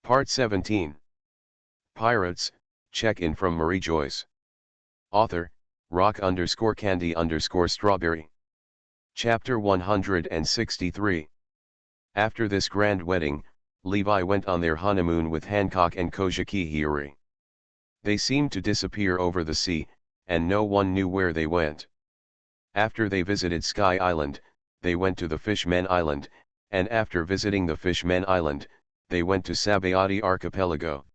Part 17. Pirates, check-in from Mariejois. Author, rock_candy_strawberry. Chapter 163. After this grand wedding, Levi went on their honeymoon with Hancock and Kojiki Hiri. They seemed to disappear over the sea, and no one knew where they went. After they visited Sky Island, they went to the Fishmen Island, and after visiting the Fishmen Island, they went to Sabayati Archipelago.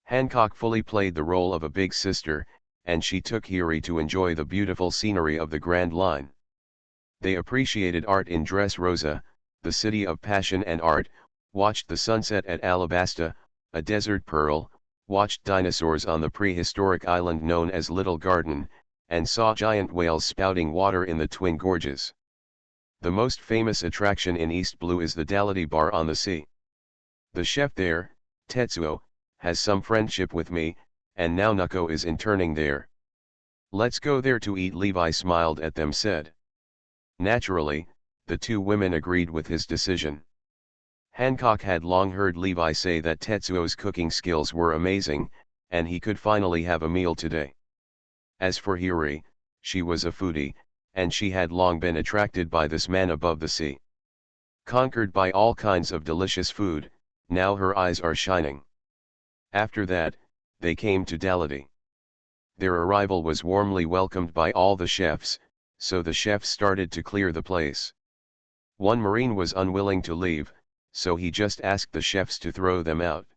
Hancock fully played the role of a big sister, and she took Hiri to enjoy the beautiful scenery of the Grand Line. They appreciated art in Dressrosa, the city of passion and art, watched the sunset at Alabasta, a desert pearl, watched dinosaurs on the prehistoric island known as Little Garden, and saw giant whales spouting water in the Twin Gorges. The most famous attraction in East Blue is the Dality Bar on the sea. The chef there, Tetsuo, has some friendship with me, and now Nuko is interning there. Let's go there to eat. Levi smiled at them said. Naturally, the two women agreed with his decision. Hancock had long heard Levi say that Tetsuo's cooking skills were amazing, and he could finally have a meal today. As for Hiri, she was a foodie, and she had long been attracted by this man above the sea. Conquered by all kinds of delicious food, now her eyes are shining. After that, they came to Dality. Their arrival was warmly welcomed by all the chefs, so the chefs started to clear the place. One Marine was unwilling to leave, so he just asked the chefs to throw them out.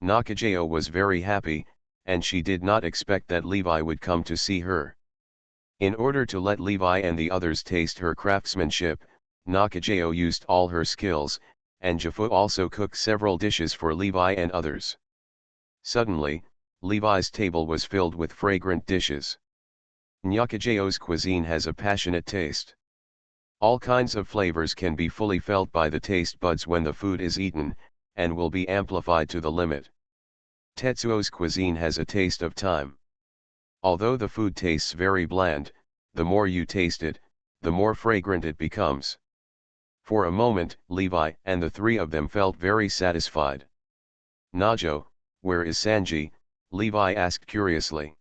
Nakajao was very happy, and she did not expect that Levi would come to see her. In order to let Levi and the others taste her craftsmanship, Nakajao used all her skills, and Jafu also cooked several dishes for Levi and others. Suddenly, Levi's table was filled with fragrant dishes. Nakajao's cuisine has a passionate taste. All kinds of flavors can be fully felt by the taste buds when the food is eaten, and will be amplified to the limit. Tetsuo's cuisine has a taste of time. Although the food tastes very bland, the more you taste it, the more fragrant it becomes. For a moment, Levi and the three of them felt very satisfied. Najo, where is Sanji? Levi asked curiously.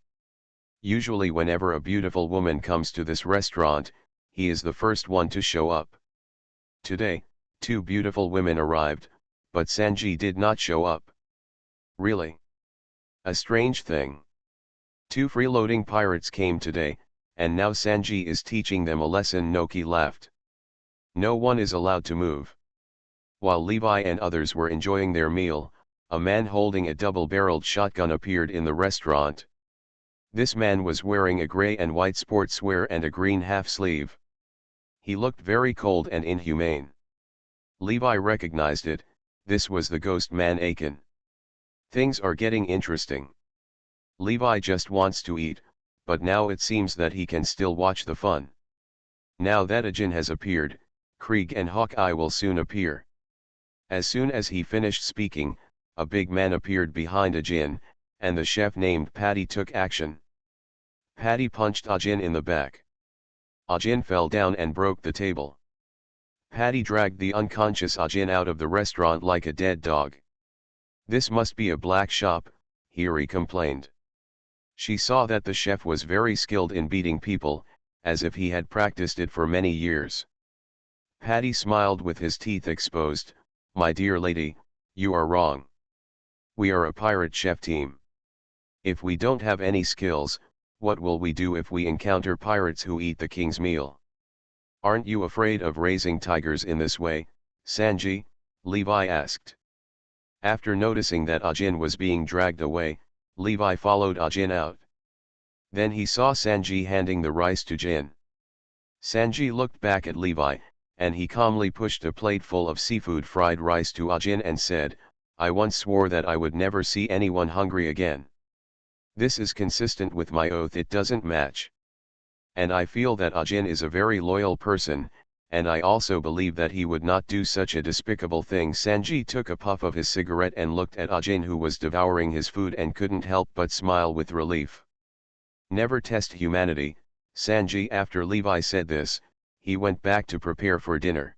Usually whenever a beautiful woman comes to this restaurant, he is the first one to show up. Today, two beautiful women arrived, but Sanji did not show up. Really? A strange thing. Two freeloading pirates came today, and now Sanji is teaching them a lesson. Noki laughed. No one is allowed to move. While Levi and others were enjoying their meal, a man holding a double-barreled shotgun appeared in the restaurant. This man was wearing a gray and white sportswear and a green half-sleeve. He looked very cold and inhumane. Levi recognized it. This was the ghost man Akin. Things are getting interesting. Levi just wants to eat, but now it seems that he can still watch the fun. Now that Ajin has appeared, Krieg and Hawkeye will soon appear. As soon as he finished speaking, a big man appeared behind Ajin, and the chef named Patty took action. Patty punched Ajin in the back. Ajin fell down and broke the table. Patty dragged the unconscious Ajin out of the restaurant like a dead dog. This must be a black shop, Hiri complained. She saw that the chef was very skilled in beating people, as if he had practiced it for many years. Patty smiled with his teeth exposed. My dear lady, you are wrong. We are a pirate chef team. If we don't have any skills, what will we do if we encounter pirates who eat the king's meal? Aren't you afraid of raising tigers in this way, Sanji? Levi asked. After noticing that Ajin was being dragged away, Levi followed Ajin out. Then he saw Sanji handing the rice to Jin. Sanji looked back at Levi, and he calmly pushed a plate full of seafood fried rice to Ajin and said, I once swore that I would never see anyone hungry again. This is consistent with my oath. It doesn't match. And I feel that Ajin is a very loyal person, and I also believe that he would not do such a despicable thing. Sanji took a puff of his cigarette and looked at Ajin, who was devouring his food, and couldn't help but smile with relief. Never test humanity, Sanji. After Levi said this, he went back to prepare for dinner.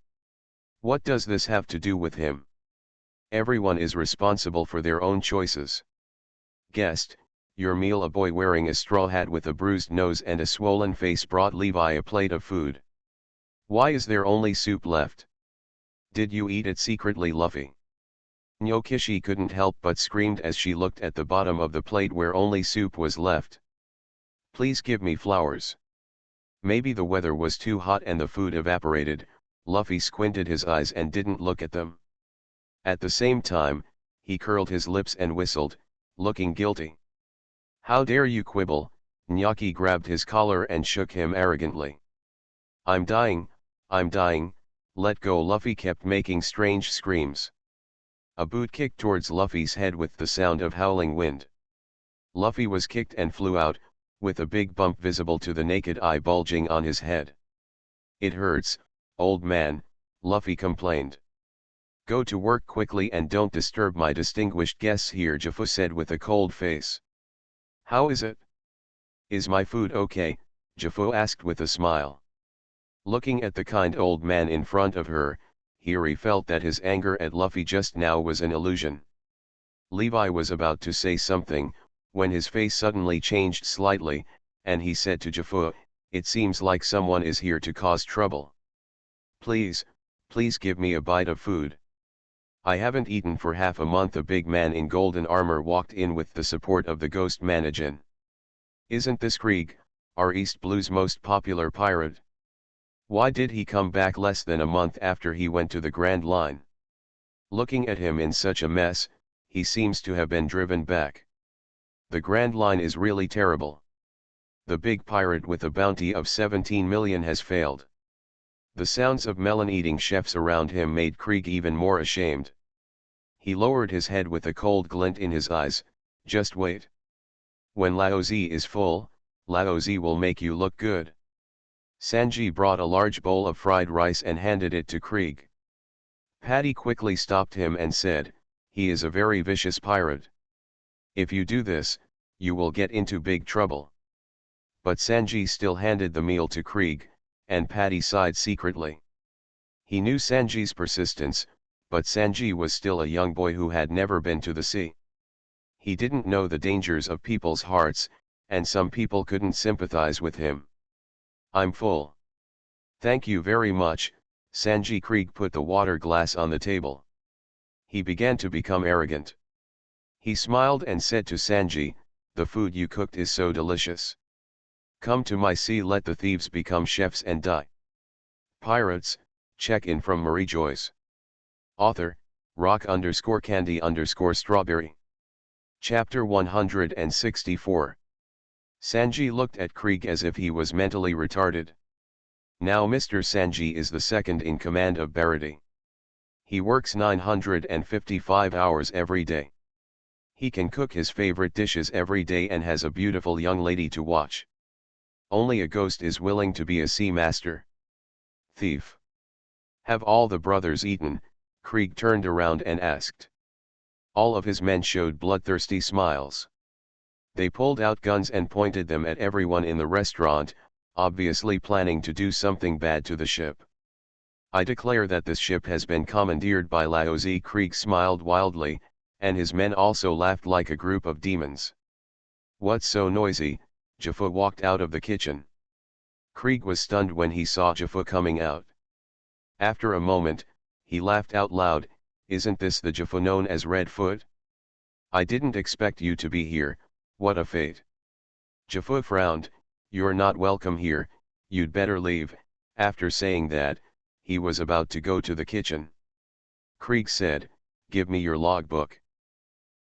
What does this have to do with him? Everyone is responsible for their own choices. Guest, your meal. A boy wearing a straw hat with a bruised nose and a swollen face brought Levi a plate of food. Why is there only soup left? Did you eat it secretly, Luffy? Nyokishi couldn't help but screamed as she looked at the bottom of the plate where only soup was left. Please give me flowers. Maybe the weather was too hot and the food evaporated. Luffy squinted his eyes and didn't look at them. At the same time, he curled his lips and whistled, looking guilty. How dare you quibble? Nyaki grabbed his collar and shook him arrogantly. I'm dying, let go. Luffy kept making strange screams. A boot kicked towards Luffy's head with the sound of howling wind. Luffy was kicked and flew out, with a big bump visible to the naked eye bulging on his head. It hurts, old man, Luffy complained. Go to work quickly and don't disturb my distinguished guests here, Jaffa said with a cold face. How is it? Is my food okay? Jaffa asked with a smile. Looking at the kind old man in front of her, Hiri felt that his anger at Luffy just now was an illusion. Levi was about to say something, when his face suddenly changed slightly, and he said to Jaffa, it seems like someone is here to cause trouble. Please give me a bite of food. I haven't eaten for half a month. A big man in golden armor walked in with the support of the ghost Manijin. Isn't this Krieg, our East Blue's most popular pirate? Why did he come back less than a month after he went to the Grand Line? Looking at him in such a mess, he seems to have been driven back. The Grand Line is really terrible. The big pirate with a bounty of 17 million has failed. The sounds of melon-eating chefs around him made Krieg even more ashamed. He lowered his head with a cold glint in his eyes. Just wait. When Laozi is full, Laozi will make you look good. Sanji brought a large bowl of fried rice and handed it to Krieg. Paddy quickly stopped him and said, he is a very vicious pirate. If you do this, you will get into big trouble. But Sanji still handed the meal to Krieg, and Paddy sighed secretly. He knew Sanji's persistence, but Sanji was still a young boy who had never been to the sea. He didn't know the dangers of people's hearts, and some people couldn't sympathize with him. I'm full. Thank you very much. Sanji. Krieg put the water glass on the table. He began to become arrogant. He smiled and said to Sanji, the food you cooked is so delicious. Come to my sea. Let the thieves become chefs and die. Pirates, check in from Mariejois. Author, rock_candy_strawberry. Chapter 164. Sanji looked at Krieg as if he was mentally retarded. Now Mr. Sanji is the second in command of Barati. He works 955 hours every day. He can cook his favorite dishes every day and has a beautiful young lady to watch. Only a ghost is willing to be a sea master. Thief. Have all the brothers eaten? Krieg turned around and asked. All of his men showed bloodthirsty smiles. They pulled out guns and pointed them at everyone in the restaurant, obviously planning to do something bad to the ship. I declare that this ship has been commandeered by Laozi. Krieg smiled wildly, and his men also laughed like a group of demons. What's so noisy? Jaffa walked out of the kitchen. Krieg was stunned when he saw Jaffa coming out. After a moment, he laughed out loud. Isn't this the Jaffa known as Redfoot? I didn't expect you to be here. What a fate. Jaffa frowned. You're not welcome here, you'd better leave. After saying that, he was about to go to the kitchen. Krieg said, give me your logbook.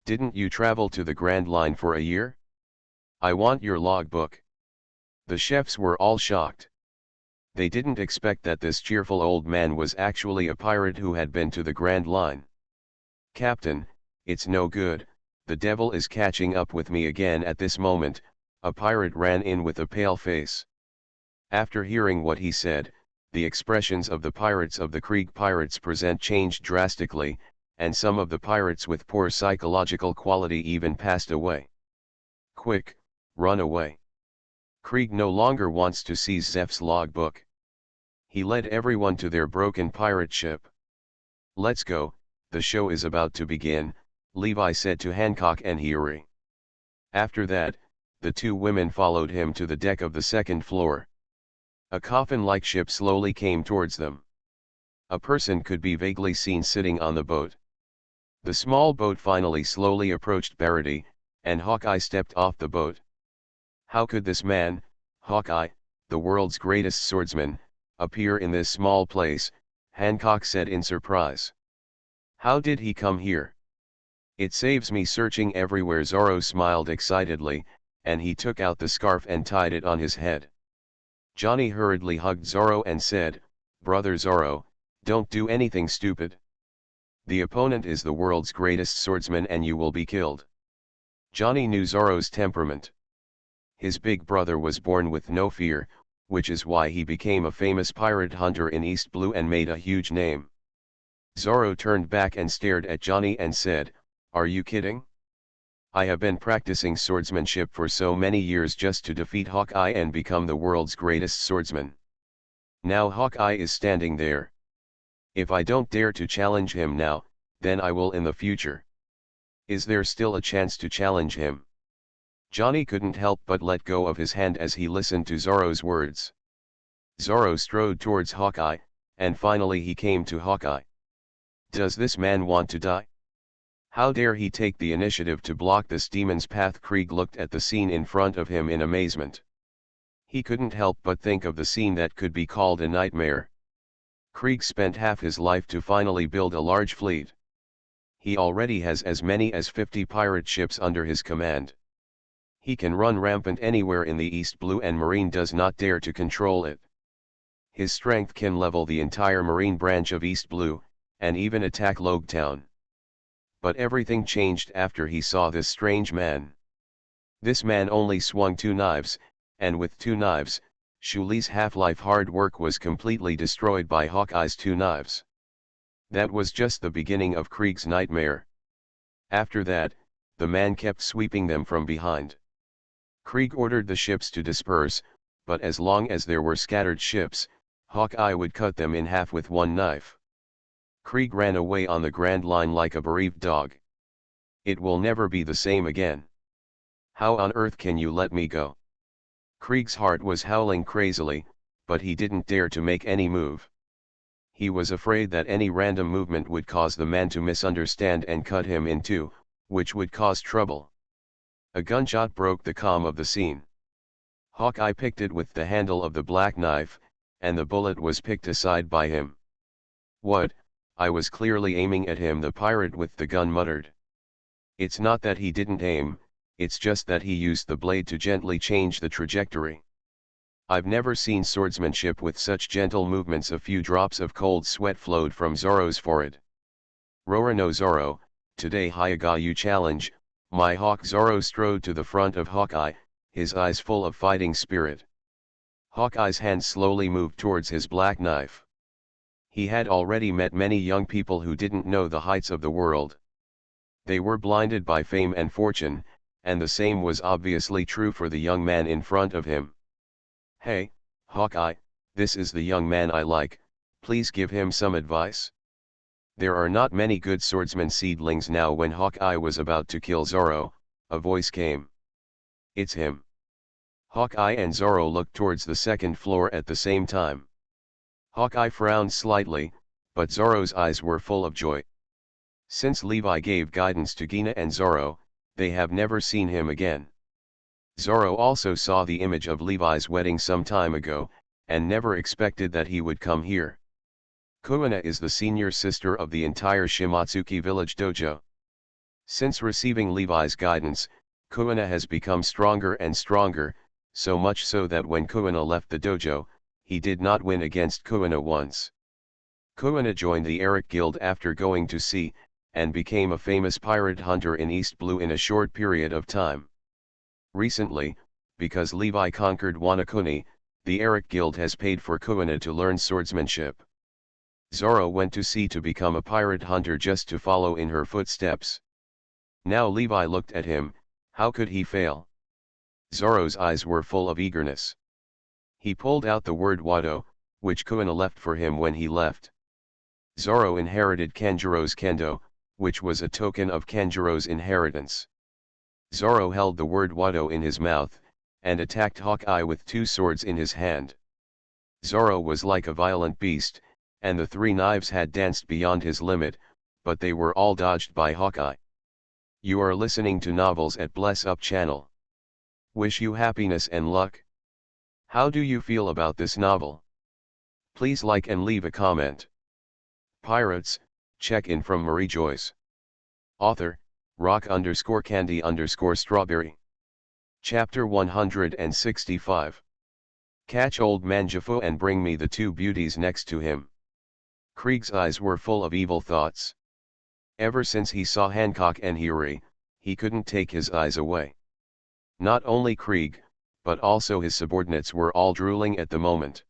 Didn't you travel to the Grand Line for a year? I want your logbook. The chefs were all shocked. They didn't expect that this cheerful old man was actually a pirate who had been to the Grand Line. Captain, it's no good, the devil is catching up with me again. At this moment, a pirate ran in with a pale face. After hearing what he said, the expressions of the pirates of the Krieg pirates present changed drastically, and some of the pirates with poor psychological quality even passed away. Quick, run away. Krieg no longer wants to seize Zeph's logbook. He led everyone to their broken pirate ship. Let's go, the show is about to begin, Levi said to Hancock and Hiyori. After that, the two women followed him to the deck of the second floor. A coffin-like ship slowly came towards them. A person could be vaguely seen sitting on the boat. The small boat finally slowly approached Barady, and Hawkeye stepped off the boat. How could this man, Hawkeye, the world's greatest swordsman, appear in this small place? Hancock said in surprise. How did he come here? It saves me searching everywhere. Zoro smiled excitedly, and he took out the scarf and tied it on his head. Johnny hurriedly hugged Zoro and said, "Brother Zoro, don't do anything stupid. The opponent is the world's greatest swordsman and you will be killed." Johnny knew Zoro's temperament. His big brother was born with no fear, which is why he became a famous pirate hunter in East Blue and made a huge name. Zoro turned back and stared at Johnny and said, "Are you kidding? I have been practicing swordsmanship for so many years just to defeat Hawkeye and become the world's greatest swordsman. Now Hawkeye is standing there. If I don't dare to challenge him now, then I will in the future. Is there still a chance to challenge him?" Johnny couldn't help but let go of his hand as he listened to Zoro's words. Zoro strode towards Hawkeye, and finally he came to Hawkeye. Does this man want to die? How dare he take the initiative to block this demon's path? Krieg looked at the scene in front of him in amazement. He couldn't help but think of the scene that could be called a nightmare. Krieg spent half his life to finally build a large fleet. He already has as many as 50 pirate ships under his command. He can run rampant anywhere in the East Blue and Marine does not dare to control it. His strength can level the entire Marine branch of East Blue, and even attack Logetown. But everything changed after he saw this strange man. This man only swung 2 knives, and with 2 knives, Shu Li's half-life hard work was completely destroyed by Hawkeye's 2 knives. That was just the beginning of Krieg's nightmare. After that, the man kept sweeping them from behind. Krieg ordered the ships to disperse, but as long as there were scattered ships, Hawkeye would cut them in half with 1 knife. Krieg ran away on the Grand Line like a bereaved dog. It will never be the same again. How on earth can you let me go? Krieg's heart was howling crazily, but he didn't dare to make any move. He was afraid that any random movement would cause the man to misunderstand and cut him in two, which would cause trouble. A gunshot broke the calm of the scene. Hawkeye picked it with the handle of the black knife, and the bullet was picked aside by him. "What? I was clearly aiming at him," the pirate with the gun muttered. "It's not that he didn't aim, it's just that he used the blade to gently change the trajectory. I've never seen swordsmanship with such gentle movements." A few drops of cold sweat flowed from Zoro's forehead. "Rora no Zoro, today Hyaga you challenge, my hawk." Zoro strode to the front of Hawkeye, his eyes full of fighting spirit. Hawkeye's hand slowly moved towards his black knife. He had already met many young people who didn't know the heights of the world. They were blinded by fame and fortune, and the same was obviously true for the young man in front of him. "Hey, Hawkeye, this is the young man I like, please give him some advice." There are not many good swordsman seedlings now. When Hawkeye was about to kill Zoro, a voice came. "It's him." Hawkeye and Zoro looked towards the second floor at the same time. Hawkeye frowned slightly, but Zoro's eyes were full of joy. Since Levi gave guidance to Gina and Zoro, they have never seen him again. Zoro also saw the image of Levi's wedding some time ago, and never expected that he would come here. Kuina is the senior sister of the entire Shimatsuki village dojo. Since receiving Levi's guidance, Kuina has become stronger and stronger, so much so that when Kuina left the dojo, he did not win against Kuina once. Kuina joined the Eric Guild after going to sea, and became a famous pirate hunter in East Blue in a short period of time. Recently, because Levi conquered Wanakuni, the Eric Guild has paid for Kuina to learn swordsmanship. Zoro went to sea to become a pirate hunter just to follow in her footsteps. Now Levi looked at him, how could he fail? Zoro's eyes were full of eagerness. He pulled out the word Wado, which Kuina left for him when he left. Zoro inherited Kanjuro's kendo, which was a token of Kanjuro's inheritance. Zoro held the word Wado in his mouth, and attacked Hawkeye with two swords in his hand. Zoro was like a violent beast, and the three knives had danced beyond his limit, but they were all dodged by Hawkeye. You are listening to Novels at Bless Up channel. Wish you happiness and luck. How do you feel about this novel? Please like and leave a comment. Pirates, check-in from Mariejois. Author, rock_candy_strawberry. Chapter 165. Catch old man Jafo and bring me the two beauties next to him. Krieg's eyes were full of evil thoughts. Ever since he saw Hancock and Hiri, he couldn't take his eyes away. Not only Krieg, but also his subordinates were all drooling at the moment.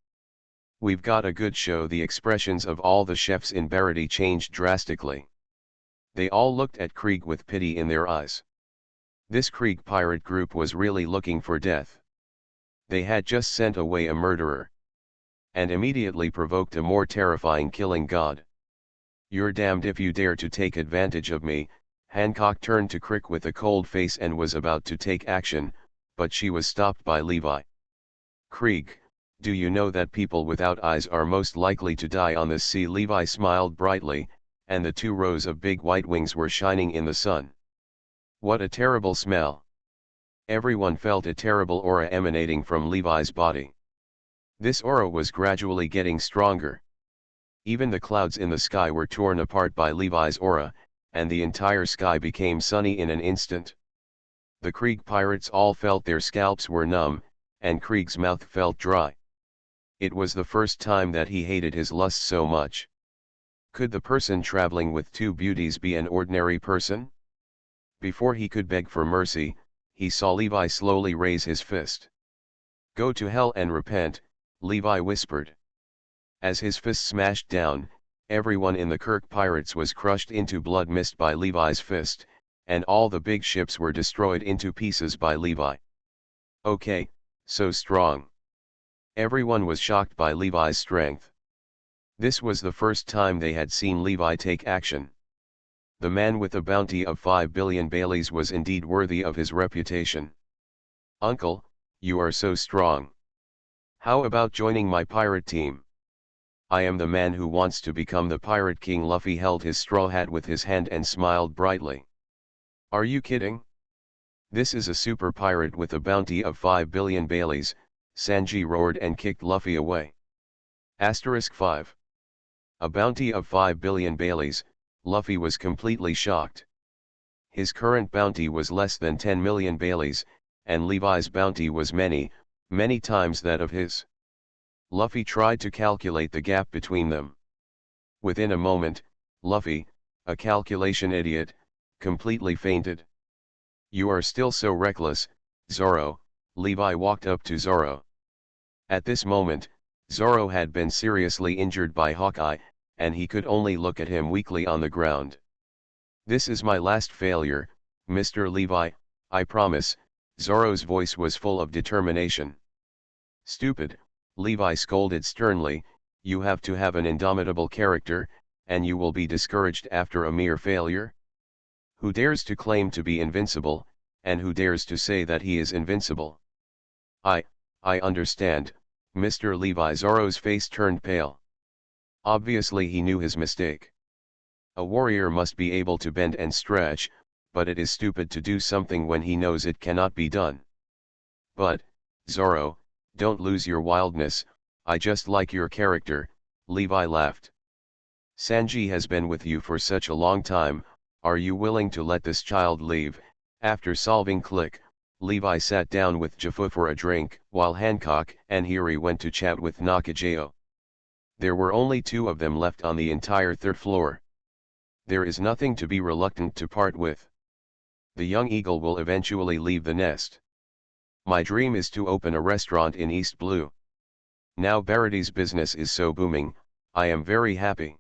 We've got a good show. The expressions of all the chefs in Barity changed drastically. They all looked at Krieg with pity in their eyes. This Krieg pirate group was really looking for death. They had just sent away a murderer. And immediately provoked a more terrifying killing god. You're damned if you dare to take advantage of me. Hancock turned to Krieg with a cold face and was about to take action, but she was stopped by Levi. Krieg, do you know that people without eyes are most likely to die on this sea? Levi smiled brightly, and the two rows of big white wings were shining in the sun. What a terrible smell! Everyone felt a terrible aura emanating from Levi's body. This aura was gradually getting stronger. Even the clouds in the sky were torn apart by Levi's aura, and the entire sky became sunny in an instant. The Krieg pirates all felt their scalps were numb, and Krieg's mouth felt dry. It was the first time that he hated his lust so much. Could the person traveling with two beauties be an ordinary person? Before he could beg for mercy, he saw Levi slowly raise his fist. Go to hell and repent, Levi whispered. As his fist smashed down, everyone in the Kirk Pirates was crushed into blood mist by Levi's fist, and all the big ships were destroyed into pieces by Levi. Okay, so strong. Everyone was shocked by Levi's strength. This was the first time they had seen Levi take action. The man with a bounty of 5 billion Baileys was indeed worthy of his reputation. Uncle, you are so strong. How about joining my pirate team? I am the man who wants to become the Pirate King. Luffy held his straw hat with his hand and smiled brightly. Are you kidding? This is a super pirate with a bounty of 5 billion Baileys, Sanji roared and kicked Luffy away. Asterisk 5. A bounty of 5 billion Baileys, Luffy was completely shocked. His current bounty was less than 10 million Baileys, and Levi's bounty was many, many times that of his. Luffy tried to calculate the gap between them. Within a moment, Luffy, a calculation idiot, completely fainted. You are still so reckless, Zoro. Levi walked up to Zoro. At this moment, Zoro had been seriously injured by Hawkeye, and he could only look at him weakly on the ground. This is my last failure, Mr. Levi, I promise. Zoro's voice was full of determination. Stupid, Levi scolded sternly, you have to have an indomitable character, and you will be discouraged after a mere failure? Who dares to claim to be invincible, and who dares to say that he is invincible? I understand, Mr. Levi. Zoro's face turned pale. Obviously he knew his mistake. A warrior must be able to bend and stretch, but it is stupid to do something when he knows it cannot be done. But, Zoro, don't lose your wildness, I just like your character, Levi laughed. Sanji has been with you for such a long time, are you willing to let this child leave? After solving Click, Levi sat down with Jaffa for a drink, while Hancock and Hiri went to chat with Nakajayo. There were only two of them left on the entire third floor. There is nothing to be reluctant to part with. The young eagle will eventually leave the nest. My dream is to open a restaurant in East Blue. Now Barity's business is so booming, I am very happy.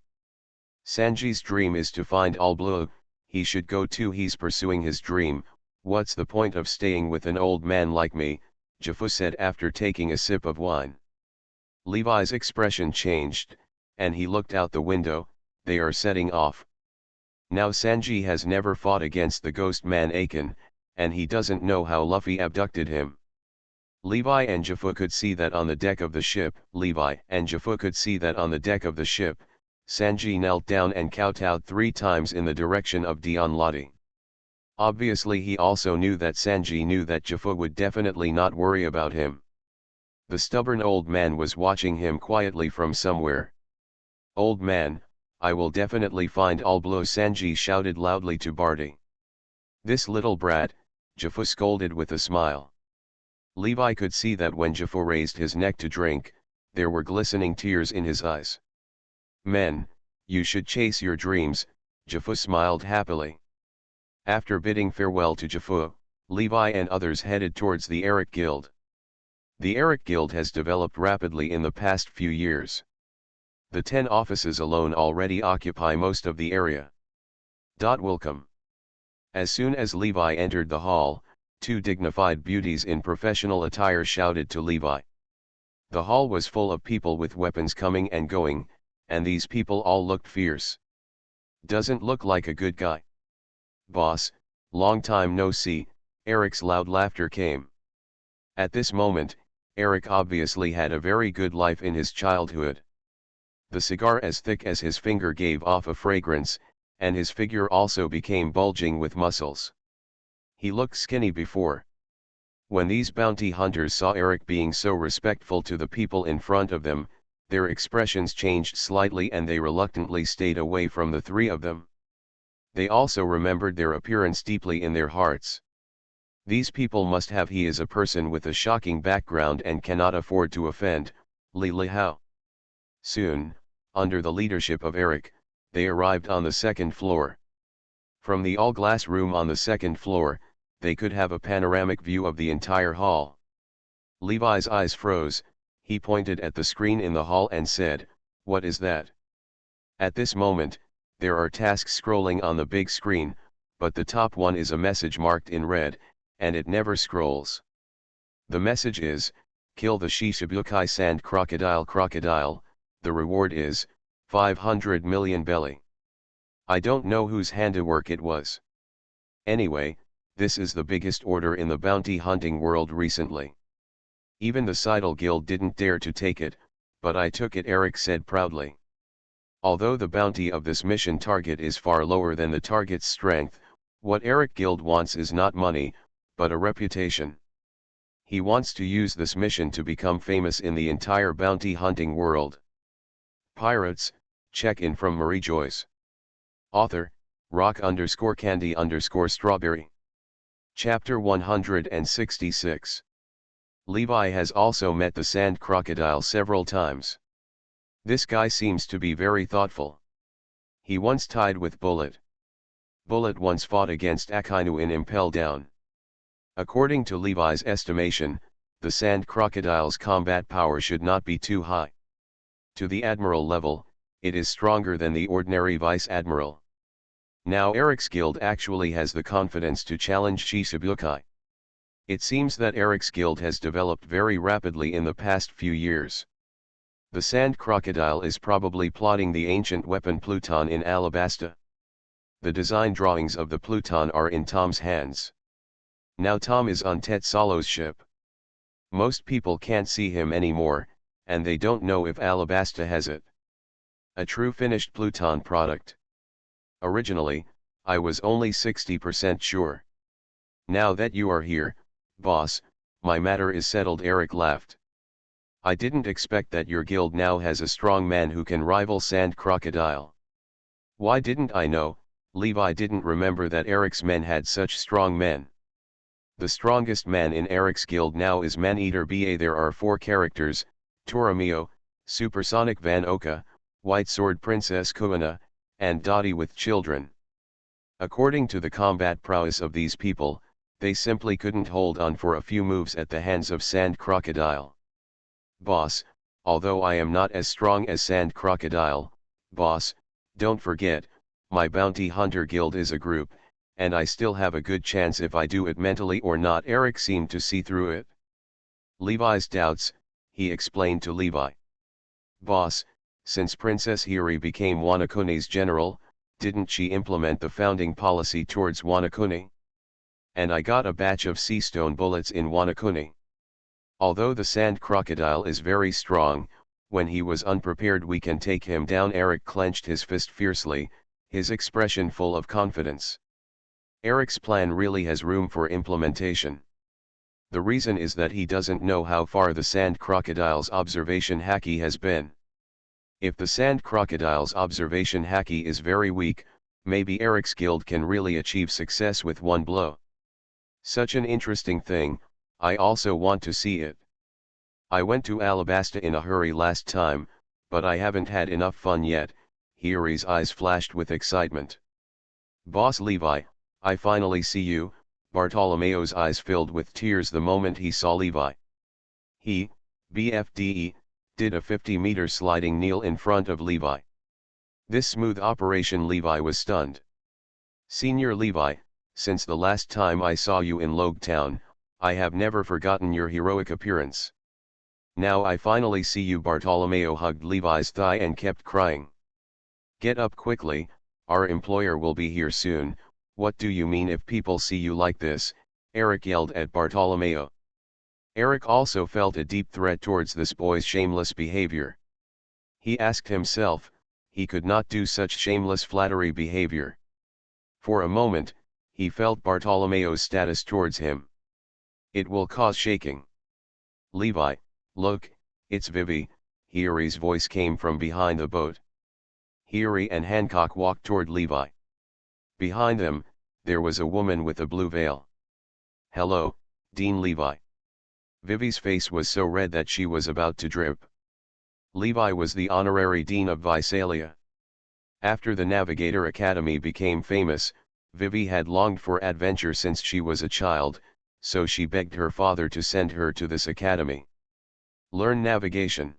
Sanji's dream is to find All Blue, he should go too. He's pursuing his dream, what's the point of staying with an old man like me, Jaffa said after taking a sip of wine. Levi's expression changed, and he looked out the window, they are setting off. Now Sanji has never fought against the ghost man Akin, and he doesn't know how Luffy abducted him. Levi and Jaffa could see that on the deck of the ship. Sanji knelt down and kowtowed 3 times in the direction of Dion Loti. Obviously he also knew that Sanji knew that Jaffa would definitely not worry about him. The stubborn old man was watching him quietly from somewhere. "Old man, I will definitely find Alblo," Sanji shouted loudly to Barty. "This little brat," Jaffa scolded with a smile. Levi could see that when Jaffa raised his neck to drink, there were glistening tears in his eyes. "Men, you should chase your dreams," Jaffa smiled happily. After bidding farewell to Jaffa, Levi and others headed towards the Eric Guild. The Eric Guild has developed rapidly in the past few years. The 10 offices alone already occupy most of the area. Welcome. As soon as Levi entered the hall, 2 dignified beauties in professional attire shouted to Levi. The hall was full of people with weapons coming and going, and these people all looked fierce. "Doesn't look like a good guy." "Boss, long time no see," Eric's loud laughter came. At this moment, Eric obviously had a very good life in his childhood. The cigar as thick as his finger gave off a fragrance, and his figure also became bulging with muscles. He looked skinny before. When these bounty hunters saw Eric being so respectful to the people in front of them, their expressions changed slightly and they reluctantly stayed away from the 3 of them. They also remembered their appearance deeply in their hearts. These people must have he is a person with a shocking background and cannot afford to offend, Li Hao. Soon, under the leadership of Eric, they arrived on the 2nd floor. From the all-glass room on the 2nd floor, they could have a panoramic view of the entire hall. Levi's eyes froze, he pointed at the screen in the hall and said, "What is that?" At this moment, there are tasks scrolling on the big screen, but the top one is a message marked in red, and it never scrolls. The message is, "Kill the Shishibukai Sand Crocodile, the reward is, 500 million belly." I don't know whose handiwork it was. Anyway, this is the biggest order in the bounty hunting world recently. Even the Seidel Guild didn't dare to take it, but I took it, Eric said proudly. Although the bounty of this mission target is far lower than the target's strength, what Eric Guild wants is not money, but a reputation. He wants to use this mission to become famous in the entire bounty hunting world. Pirates, check-in from Mariejois. Author, rock_candy_strawberry. Chapter 166. Levi has also met the sand crocodile several times. This guy seems to be very thoughtful. He once tied with Bullet. Bullet once fought against Akainu in Impel Down. According to Levi's estimation, the sand crocodile's combat power should not be too high. To the admiral level, it is stronger than the ordinary vice admiral. Now Eric's guild actually has the confidence to challenge Shishibukai. It seems that Eric's guild has developed very rapidly in the past few years. The sand crocodile is probably plotting the ancient weapon Pluton in Alabasta. The design drawings of the Pluton are in Tom's hands. Now Tom is on Tetsalo's ship. Most people can't see him anymore, and they don't know if Alabasta has it. A true finished Pluton product. Originally, I was only 60% sure. Now that you are here, boss, my matter is settled, Eric laughed. I didn't expect that your guild now has a strong man who can rival Sand Crocodile. Why didn't I know? Levi didn't remember that Eric's men had such strong men. The strongest man in Eric's guild now is Man-Eater Ba. There are 4 characters, Toramio, Supersonic Van Oka, White Sword Princess Kuina, and Dottie with children. According to the combat prowess of these people, they simply couldn't hold on for a few moves at the hands of Sand Crocodile. Boss, although I am not as strong as Sand Crocodile, boss, don't forget, my bounty hunter guild is a group, and I still have a good chance if I do it mentally or not. Eric seemed to see through it. Levi's doubts, he explained to Levi. Boss, Since Princess Hiri became Wanakuni's general, didn't she implement the founding policy towards Wanakuni? And I got a batch of sea stone bullets in Wanakuni. Although the sand crocodile is very strong, when he was unprepared we can take him down. Eric clenched his fist fiercely, his expression full of confidence. Eric's plan really has room for implementation. The reason is that he doesn't know how far the sand crocodile's observation haki has been. If the sand crocodile's observation haki is very weak, maybe Eric's guild can really achieve success with one blow. Such an interesting thing, I also want to see it. I went to Alabasta in a hurry last time, but I haven't had enough fun yet. Hiri's eyes flashed with excitement. Boss Levi, I finally see you. Bartolomeo's eyes filled with tears the moment he saw Levi. He, BFDE, did a 50-meter sliding kneel in front of Levi. This smooth operation. Levi was stunned. Senior Levi, since the last time I saw you in Logue Town, I have never forgotten your heroic appearance. Now I finally see you. Bartolomeo hugged Levi's thigh and kept crying. Get up quickly, our employer will be here soon. What do you mean if people see you like this? Eric yelled at Bartolomeo. Eric also felt a deep threat towards this boy's shameless behavior. He asked himself, he could not do such shameless flattery behavior. For a moment, he felt Bartolomeo's status towards him. It will cause shaking. Levi, look, it's Vivi. Hiri's voice came from behind the boat. Hiri and Hancock walked toward Levi. Behind them, there was a woman with a blue veil. Hello, Dean Levi. Vivi's face was so red that she was about to drip. Levi was the honorary dean of Visalia. After the Navigator Academy became famous, Vivi had longed for adventure since she was a child, so she begged her father to send her to this academy. Learn navigation.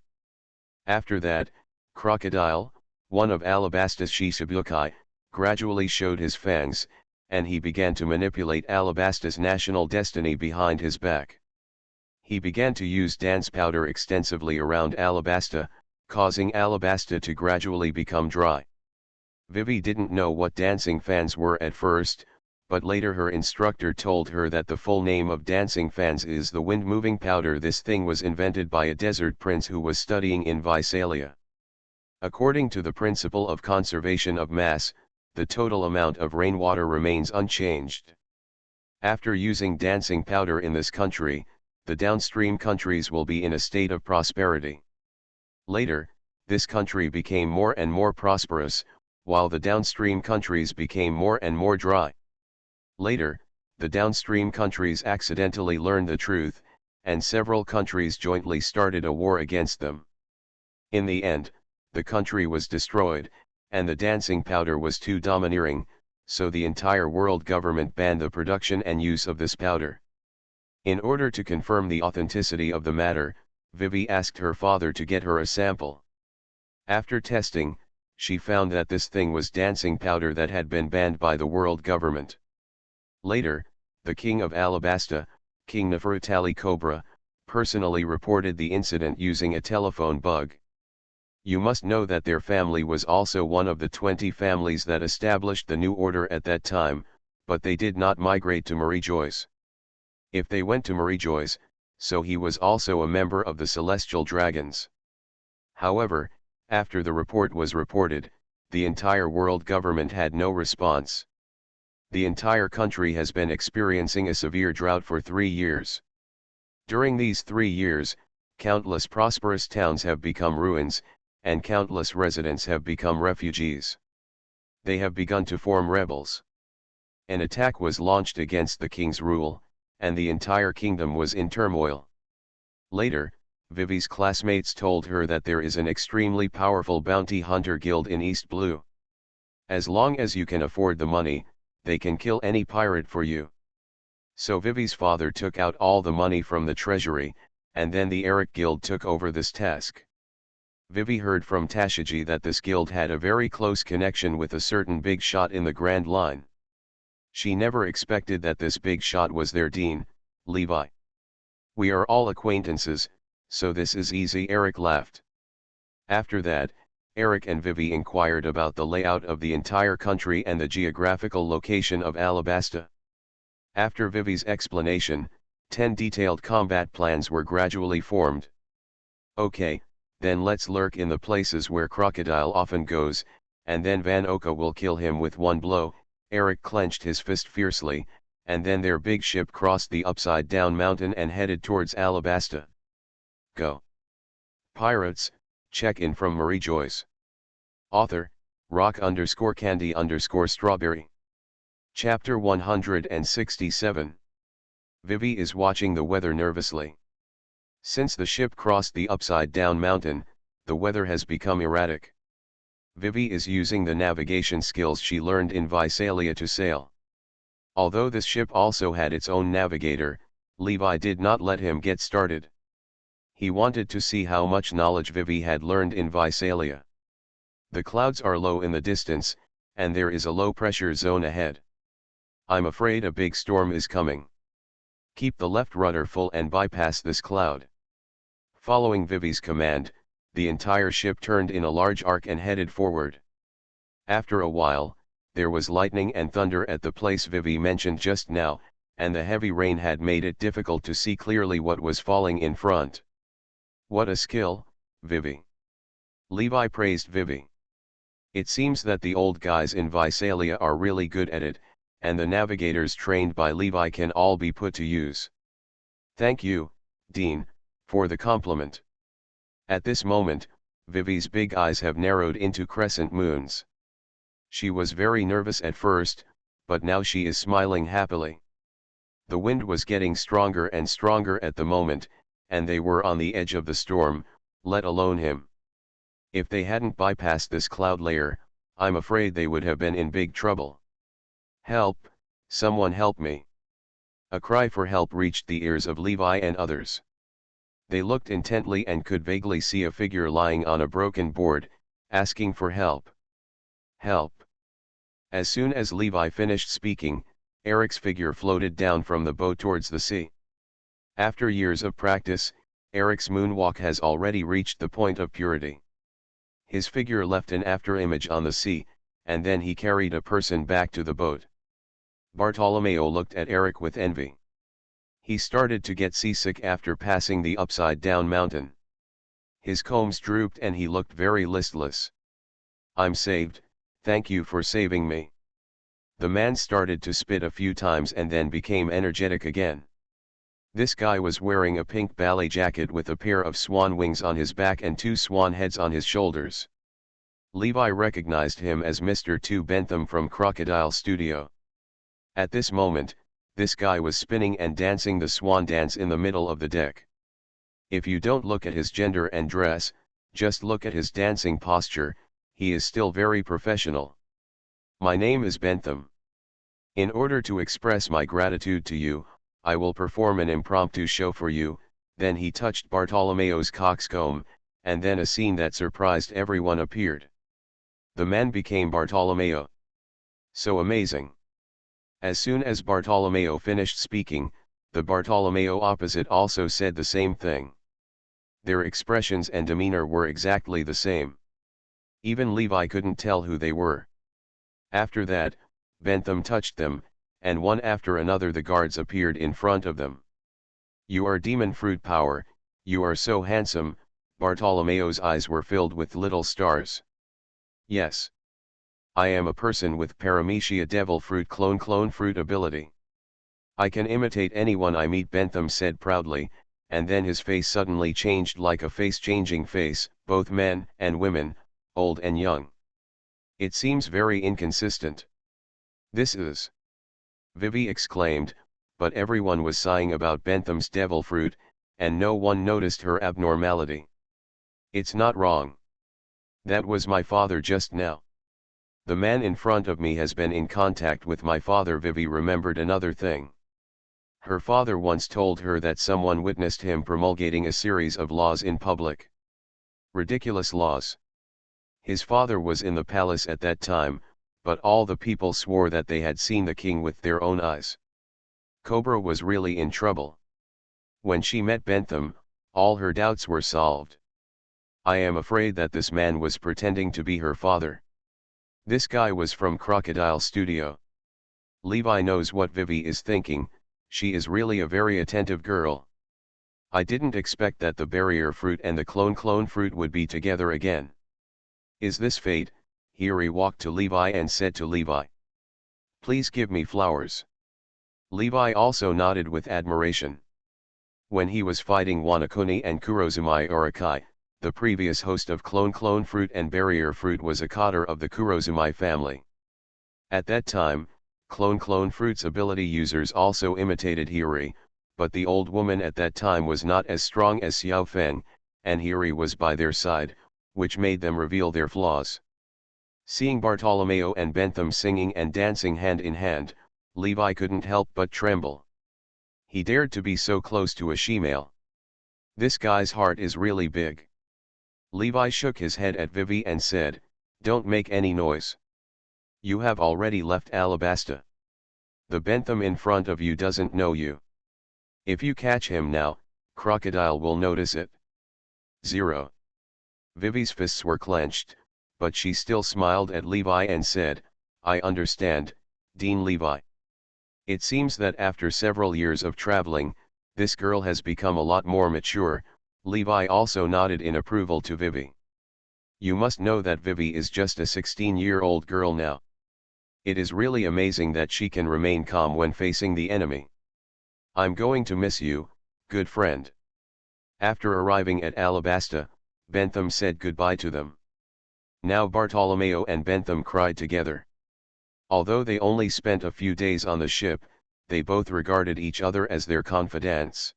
After that, Crocodile, one of Alabasta's Shichibukai, gradually showed his fangs, and he began to manipulate Alabasta's national destiny behind his back. He began to use dance powder extensively around Alabasta, causing Alabasta to gradually become dry. Vivi didn't know what dancing fans were at first, but later her instructor told her that the full name of dancing fans is the wind-moving powder. This thing was invented by a desert prince who was studying in Visalia. According to the principle of conservation of mass, the total amount of rainwater remains unchanged. After using dancing powder in this country, the downstream countries will be in a state of prosperity. Later, this country became more and more prosperous, while the downstream countries became more and more dry. Later, the downstream countries accidentally learned the truth, and several countries jointly started a war against them. In the end, the country was destroyed, and the dancing powder was too domineering, so the entire world government banned the production and use of this powder. In order to confirm the authenticity of the matter, Vivi asked her father to get her a sample. After testing, she found that this thing was dancing powder that had been banned by the world government. Later, the king of Alabasta, King Nefertali Cobra, personally reported the incident using a telephone bug. You must know that their family was also one of the 20 families that established the new order at that time, but they did not migrate to Mariejois. If they went to Mariejois, so he was also a member of the Celestial Dragons. However, after the report was reported, the entire world government had no response. The entire country has been experiencing a severe drought for 3 years. During these 3 years, countless prosperous towns have become ruins, and countless residents have become refugees. They have begun to form rebels. An attack was launched against the king's rule, and the entire kingdom was in turmoil. Later, Vivi's classmates told her that there is an extremely powerful bounty hunter guild in East Blue. As long as you can afford the money, they can kill any pirate for you. So Vivi's father took out all the money from the treasury, and then the Eric Guild took over this task. Vivi heard from Tashiji that this guild had a very close connection with a certain big shot in the Grand Line. She never expected that this big shot was their dean, Levi. We are all acquaintances, so this is easy. Eric laughed. After that, Eric and Vivi inquired about the layout of the entire country and the geographical location of Alabasta. After Vivi's explanation, 10 detailed combat plans were gradually formed. Okay, then let's lurk in the places where Crocodile often goes, and then Van Oka will kill him with one blow. Eric clenched his fist fiercely, and then their big ship crossed the upside-down mountain and headed towards Alabasta. Go. Pirates, check-in from Mariejois. Author, rock_candy_strawberry. Chapter 167. Vivi is watching the weather nervously. Since the ship crossed the upside-down mountain, the weather has become erratic. Vivi is using the navigation skills she learned in Visalia to sail. Although this ship also had its own navigator, Levi did not let him get started. He wanted to see how much knowledge Vivi had learned in Visalia. The clouds are low in the distance, and there is a low-pressure zone ahead. I'm afraid a big storm is coming. Keep the left rudder full and bypass this cloud. Following Vivi's command, the entire ship turned in a large arc and headed forward. After a while, there was lightning and thunder at the place Vivi mentioned just now, and the heavy rain had made it difficult to see clearly what was falling in front. What a skill, Vivi. Levi praised Vivi. It seems that the old guys in Visalia are really good at it, and the navigators trained by Levi can all be put to use. Thank you, Dean, for the compliment. At this moment, Vivi's big eyes have narrowed into crescent moons. She was very nervous at first, but now she is smiling happily. The wind was getting stronger and stronger at the moment, and they were on the edge of the storm, let alone him. If they hadn't bypassed this cloud layer, I'm afraid they would have been in big trouble. Help, someone help me. A cry for help reached the ears of Levi and others. They looked intently and could vaguely see a figure lying on a broken board, asking for help. Help. As soon as Levi finished speaking, Eric's figure floated down from the boat towards the sea. After years of practice, Eric's moonwalk has already reached the point of purity. His figure left an afterimage on the sea, and then he carried a person back to the boat. Bartolomeo looked at Eric with envy. He started to get seasick after passing the upside-down mountain. His combs drooped and he looked very listless. I'm saved, thank you for saving me. The man started to spit a few times and then became energetic again. This guy was wearing a pink ballet jacket with a pair of swan wings on his back and 2 swan heads on his shoulders. Levi recognized him as Mr. 2 Bentham from Crocodile Studio. At this moment, this guy was spinning and dancing the swan dance in the middle of the deck. If you don't look at his gender and dress, just look at his dancing posture, he is still very professional. My name is Bentham. In order to express my gratitude to you, I will perform an impromptu show for you. Then he touched Bartolomeo's coxcomb, and then a scene that surprised everyone appeared. The man became Bartolomeo. So amazing. As soon as Bartolomeo finished speaking, the Bartolomeo opposite also said the same thing. Their expressions and demeanor were exactly the same. Even Levi couldn't tell who they were. After that, Bentham touched them, and one after another the guards appeared in front of them. You are demon fruit power, you are so handsome. Bartolomeo's eyes were filled with little stars. Yes. I am a person with paramecia devil fruit clone fruit ability. I can imitate anyone I meet, Bentham said proudly, and then his face suddenly changed like a face-changing face, both men and women, old and young. It seems very inconsistent. This is... Vivi exclaimed, but everyone was sighing about Bentham's devil fruit, and no one noticed her abnormality. It's not wrong. That was my father just now. The man in front of me has been in contact with my father. Vivi remembered another thing. Her father once told her that someone witnessed him promulgating a series of laws in public. Ridiculous laws. His father was in the palace at that time, but all the people swore that they had seen the king with their own eyes. Cobra was really in trouble. When she met Bentham, all her doubts were solved. I am afraid that this man was pretending to be her father. This guy was from Crocodile Studio. Levi knows what Vivi is thinking, she is really a very attentive girl. I didn't expect that the barrier fruit and the clone fruit would be together again. Is this fate? Hiri walked to Levi and said to Levi. Please give me flowers. Levi also nodded with admiration. When he was fighting Wanakuni and Kurozumai Urakai, the previous host of clone fruit and barrier fruit was a cotter of the Kurozumai family. At that time, clone fruit's ability users also imitated Hiri, but the old woman at that time was not as strong as Xiao Feng, and Hiri was by their side, which made them reveal their flaws. Seeing Bartolomeo and Bentham singing and dancing hand in hand, Levi couldn't help but tremble. He dared to be so close to a she-male. This guy's heart is really big. Levi shook his head at Vivi and said, "Don't make any noise. You have already left Alabasta. The Bentham in front of you doesn't know you. If you catch him now, Crocodile will notice it." 0. Vivi's fists were clenched, but she still smiled at Levi and said, "I understand, Dean Levi. It seems that after several years of traveling, this girl has become a lot more mature." Levi also nodded in approval to Vivi. "You must know that Vivi is just a 16-year-old girl now. It is really amazing that she can remain calm when facing the enemy. I'm going to miss you, good friend." After arriving at Alabasta, Bentham said goodbye to them. Now Bartolomeo and Bentham cried together. Although they only spent a few days on the ship, they both regarded each other as their confidants.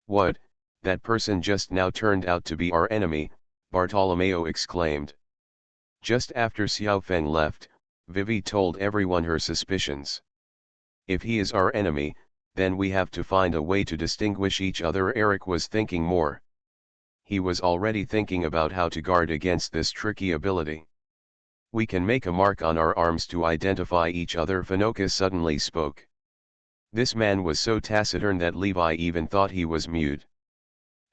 "What, that person just now turned out to be our enemy," Bartolomeo exclaimed. Just after Xiao Feng left, Vivi told everyone her suspicions. "If he is our enemy, then we have to find a way to distinguish each other." Eric was thinking more. He was already thinking about how to guard against this tricky ability. "We can make a mark on our arms to identify each other," Fanoka suddenly spoke. This man was so taciturn that Levi even thought he was mute.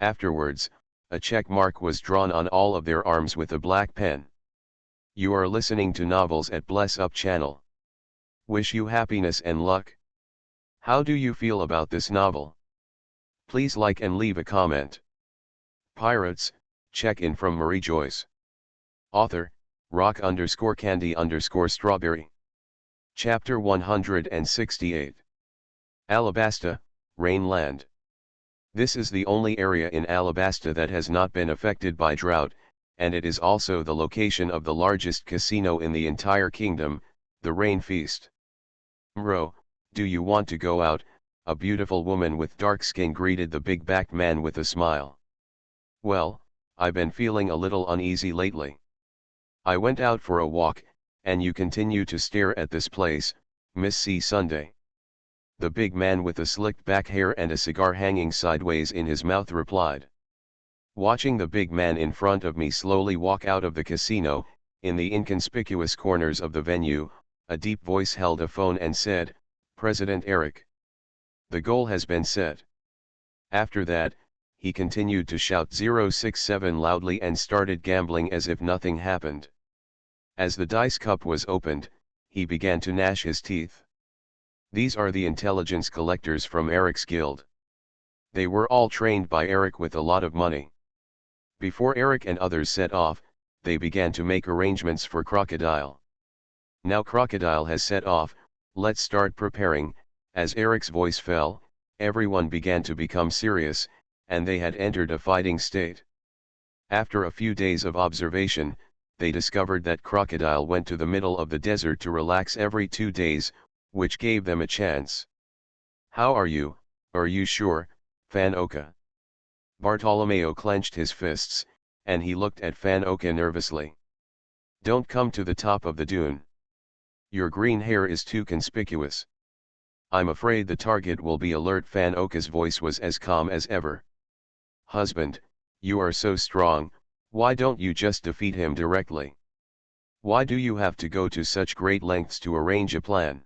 Afterwards, a check mark was drawn on all of their arms with a black pen. You are listening to Novels at Bless Up channel. Wish you happiness and luck. How do you feel about this novel? Please like and leave a comment. Pirates, check-in from Mariejois. Author, rock_candy_strawberry. Chapter 168. Alabasta, Rainland. This is the only area in Alabasta that has not been affected by drought, and it is also the location of the largest casino in the entire kingdom, the Rain Feast. "Bro, do you want to go out?" a beautiful woman with dark skin greeted the big-backed man with a smile. "Well, I've been feeling a little uneasy lately. I went out for a walk, and you continue to stare at this place, Miss C. Sunday." The big man with the slicked back hair and a cigar hanging sideways in his mouth replied. Watching the big man in front of me slowly walk out of the casino, in the inconspicuous corners of the venue, a deep voice held a phone and said, "President Eric. The goal has been set." After that, he continued to shout 067 loudly and started gambling as if nothing happened. As the dice cup was opened, he began to gnash his teeth. These are the intelligence collectors from Eric's guild. They were all trained by Eric with a lot of money. Before Eric and others set off, they began to make arrangements for Crocodile. Now Crocodile has set off, let's start preparing. As Eric's voice fell, everyone began to become serious, and they had entered a fighting state. After a few days of observation, they discovered that Crocodile went to the middle of the desert to relax every 2 days, which gave them a chance. "How are you sure, Fanoka?" Bartolomeo clenched his fists, and he looked at Fanoka nervously. "Don't come to the top of the dune. Your green hair is too conspicuous. I'm afraid the target will be alert." Fanoka's voice was as calm as ever. "Husband, you are so strong, why don't you just defeat him directly? Why do you have to go to such great lengths to arrange a plan?"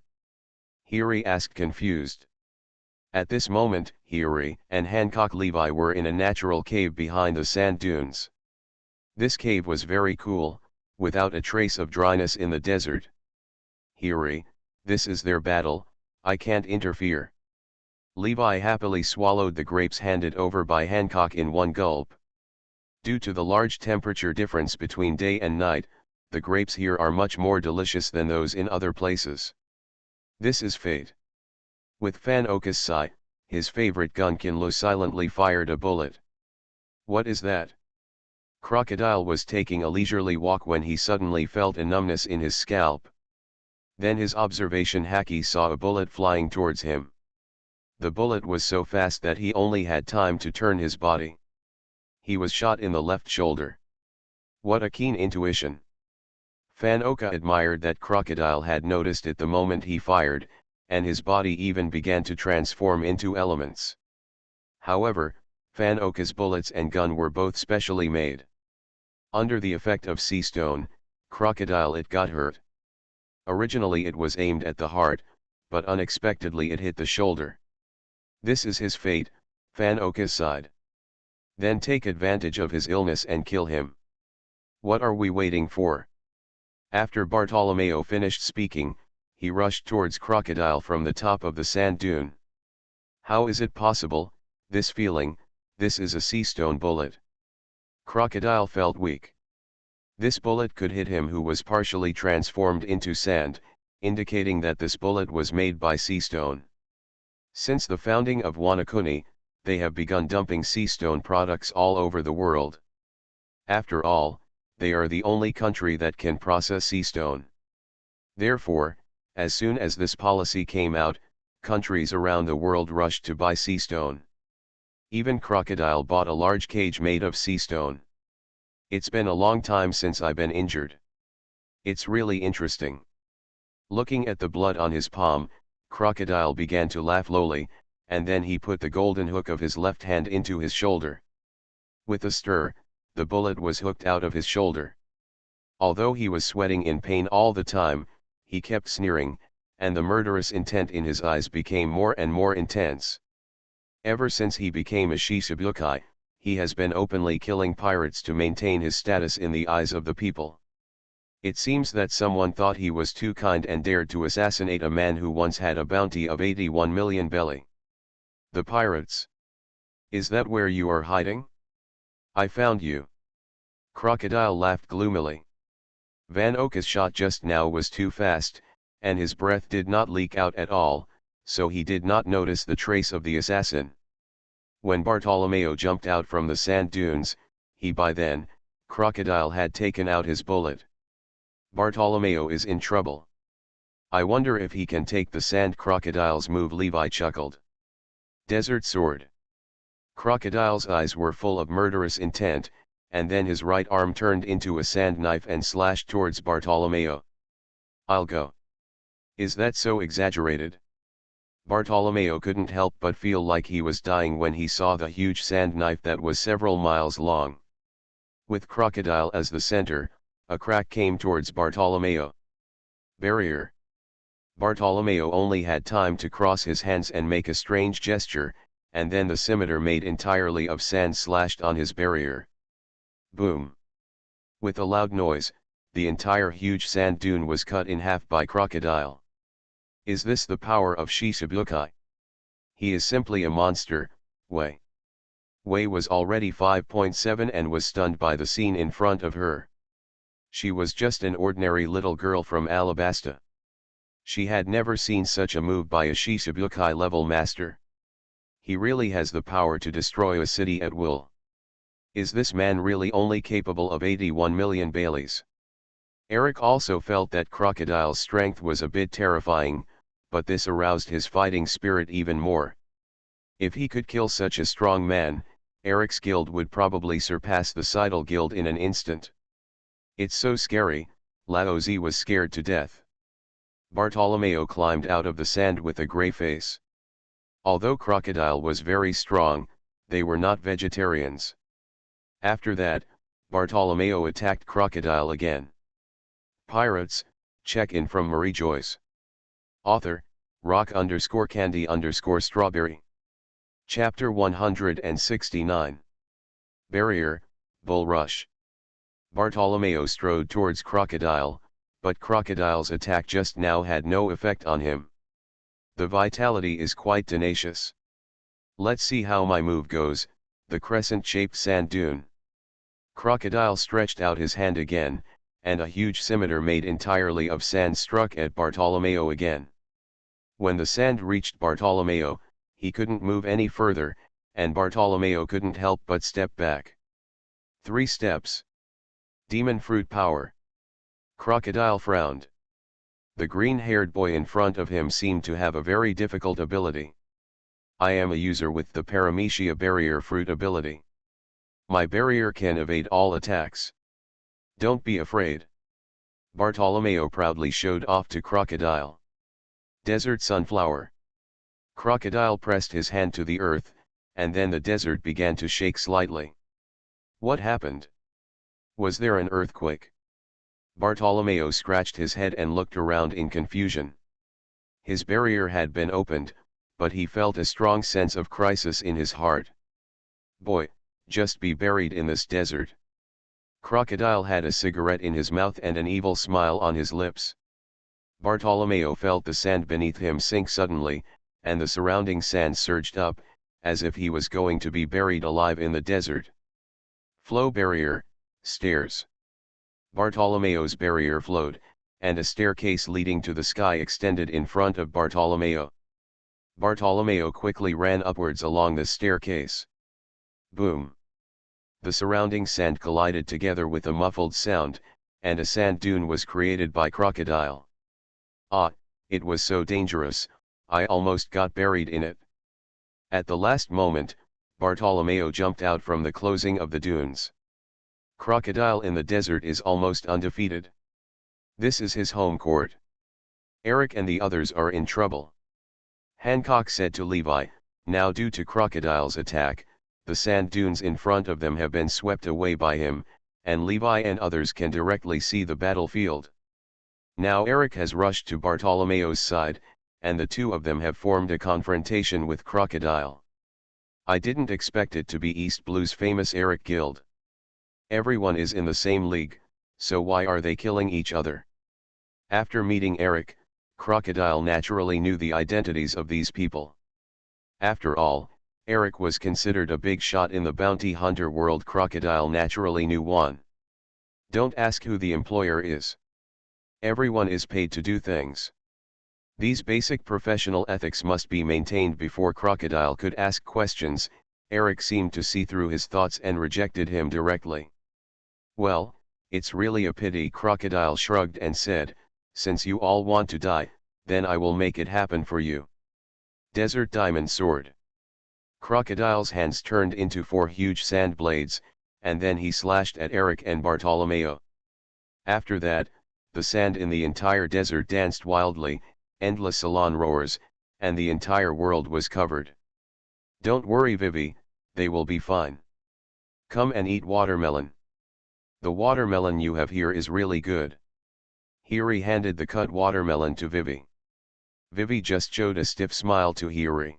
Hiri asked confused. At this moment, Hiri and Hancock Levi were in a natural cave behind the sand dunes. This cave was very cool, without a trace of dryness in the desert. Hiri, this is their battle, I can't interfere. Levi happily swallowed the grapes handed over by Hancock in one gulp. Due to the large temperature difference between day and night, the grapes here are much more delicious than those in other places. This is fate. With Fan Okasai, his favorite gunkinlo silently fired a bullet. What is that? Crocodile was taking a leisurely walk when he suddenly felt a numbness in his scalp. Then his observation Haki saw a bullet flying towards him. The bullet was so fast that he only had time to turn his body. He was shot in the left shoulder. What a keen intuition. Fan Oka admired that Crocodile had noticed it the moment he fired, and his body even began to transform into elements. However, Fan Oka's bullets and gun were both specially made. Under the effect of sea stone, Crocodile it got hurt. Originally it was aimed at the heart, but unexpectedly it hit the shoulder. This is his fate, Fan Oka's sighed. Then take advantage of his illness and kill him. What are we waiting for? After Bartolomeo finished speaking, he rushed towards Crocodile from the top of the sand dune. How is it possible, this feeling, this is a sea stone bullet. Crocodile felt weak. This bullet could hit him who was partially transformed into sand, indicating that this bullet was made by sea stone. Since the founding of Wanakuni, they have begun dumping sea stone products all over the world. After all, they are the only country that can process sea stone. Therefore, as soon as this policy came out, countries around the world rushed to buy sea stone. Even Crocodile bought a large cage made of sea stone. It's been a long time since I've been injured. It's really interesting. Looking at the blood on his palm, Crocodile began to laugh lowly, and then he put the golden hook of his left hand into his shoulder. With a stir, the bullet was hooked out of his shoulder. Although he was sweating in pain all the time, he kept sneering, and the murderous intent in his eyes became more and more intense. Ever since he became a Shichibukai, he has been openly killing pirates to maintain his status in the eyes of the people. It seems that someone thought he was too kind and dared to assassinate a man who once had a bounty of 81 million belly. The pirates. Is that where you are hiding? I found you. Crocodile laughed gloomily. Van Oka's shot just now was too fast, and his breath did not leak out at all, so he did not notice the trace of the assassin. When Bartolomeo jumped out from the sand dunes, by then, Crocodile had taken out his bullet. Bartolomeo is in trouble. I wonder if he can take the sand Crocodile's move, Levi chuckled. Desert sword. Crocodile's eyes were full of murderous intent, and then his right arm turned into a sand knife and slashed towards Bartolomeo. I'll go. Is that so exaggerated? Bartolomeo couldn't help but feel like he was dying when he saw the huge sand knife that was several miles long. With Crocodile as the center, a crack came towards Bartolomeo. Barrier. Bartolomeo only had time to cross his hands and make a strange gesture, and then the scimitar made entirely of sand slashed on his barrier. Boom. With a loud noise, the entire huge sand dune was cut in half by Crocodile. Is this the power of Shichibukai? He is simply a monster, Wei. Wei was already 5.7 and was stunned by the scene in front of her. She was just an ordinary little girl from Alabasta. She had never seen such a move by a Shichibukai level master. He really has the power to destroy a city at will. Is this man really only capable of 81 million Baileys? Eric also felt that Crocodile's strength was a bit terrifying, but this aroused his fighting spirit even more. If he could kill such a strong man, Eric's guild would probably surpass the Seidel guild in an instant. It's so scary, Laozi was scared to death. Bartolomeo climbed out of the sand with a grey face. Although Crocodile was very strong, they were not vegetarians. After that, Bartolomeo attacked Crocodile again. Pirates, check-in from Mariejois. Author, rock_candy_strawberry. Chapter 169. Barrier, Bull Rush. Bartolomeo strode towards Crocodile, but Crocodile's attack just now had no effect on him. The vitality is quite tenacious. Let's see how my move goes, the crescent-shaped sand dune. Crocodile stretched out his hand again, and a huge scimitar made entirely of sand struck at Bartolomeo again. When the sand reached Bartolomeo, he couldn't move any further, and Bartolomeo couldn't help but step back. 3 steps. Demon fruit power. Crocodile frowned. The green-haired boy in front of him seemed to have a very difficult ability. I am a user with the Paramecia barrier fruit ability. My barrier can evade all attacks. Don't be afraid. Bartolomeo proudly showed off to Crocodile. Desert sunflower. Crocodile pressed his hand to the earth, and then the desert began to shake slightly. What happened? Was there an earthquake? Bartolomeo scratched his head and looked around in confusion. His barrier had been opened, but he felt a strong sense of crisis in his heart. Boy, just be buried in this desert. Crocodile had a cigarette in his mouth and an evil smile on his lips. Bartolomeo felt the sand beneath him sink suddenly, and the surrounding sand surged up, as if he was going to be buried alive in the desert. Flow barrier, stairs. Bartolomeo's barrier flowed, and a staircase leading to the sky extended in front of Bartolomeo. Bartolomeo quickly ran upwards along the staircase. Boom! The surrounding sand collided together with a muffled sound, and a sand dune was created by Crocodile. Ah, it was so dangerous, I almost got buried in it. At the last moment, Bartolomeo jumped out from the closing of the dunes. Crocodile in the desert is almost undefeated. This is his home court. Eric and the others are in trouble. Hancock said to Levi, now due to Crocodile's attack, the sand dunes in front of them have been swept away by him, and Levi and others can directly see the battlefield. Now Eric has rushed to Bartolomeo's side, and the two of them have formed a confrontation with Crocodile. I didn't expect it to be East Blue's famous Eric Guild. Everyone is in the same league, so why are they killing each other? After meeting Eric, Crocodile naturally knew the identities of these people. After all, Eric was considered a big shot in the bounty hunter world. Crocodile naturally knew one. Don't ask who the employer is. Everyone is paid to do things. These basic professional ethics must be maintained before Crocodile could ask questions. Eric seemed to see through his thoughts and rejected him directly. Well, it's really a pity. Crocodile shrugged and said, since you all want to die, then I will make it happen for you. Desert Diamond Sword. Crocodile's hands turned into 4 huge sand blades, and then he slashed at Eric and Bartolomeo. After that, the sand in the entire desert danced wildly, endless salon roars, and the entire world was covered. Don't worry Vivi, they will be fine. Come and eat watermelon. The watermelon you have here is really good. Hiri handed the cut watermelon to Vivi. Vivi just showed a stiff smile to Hiri.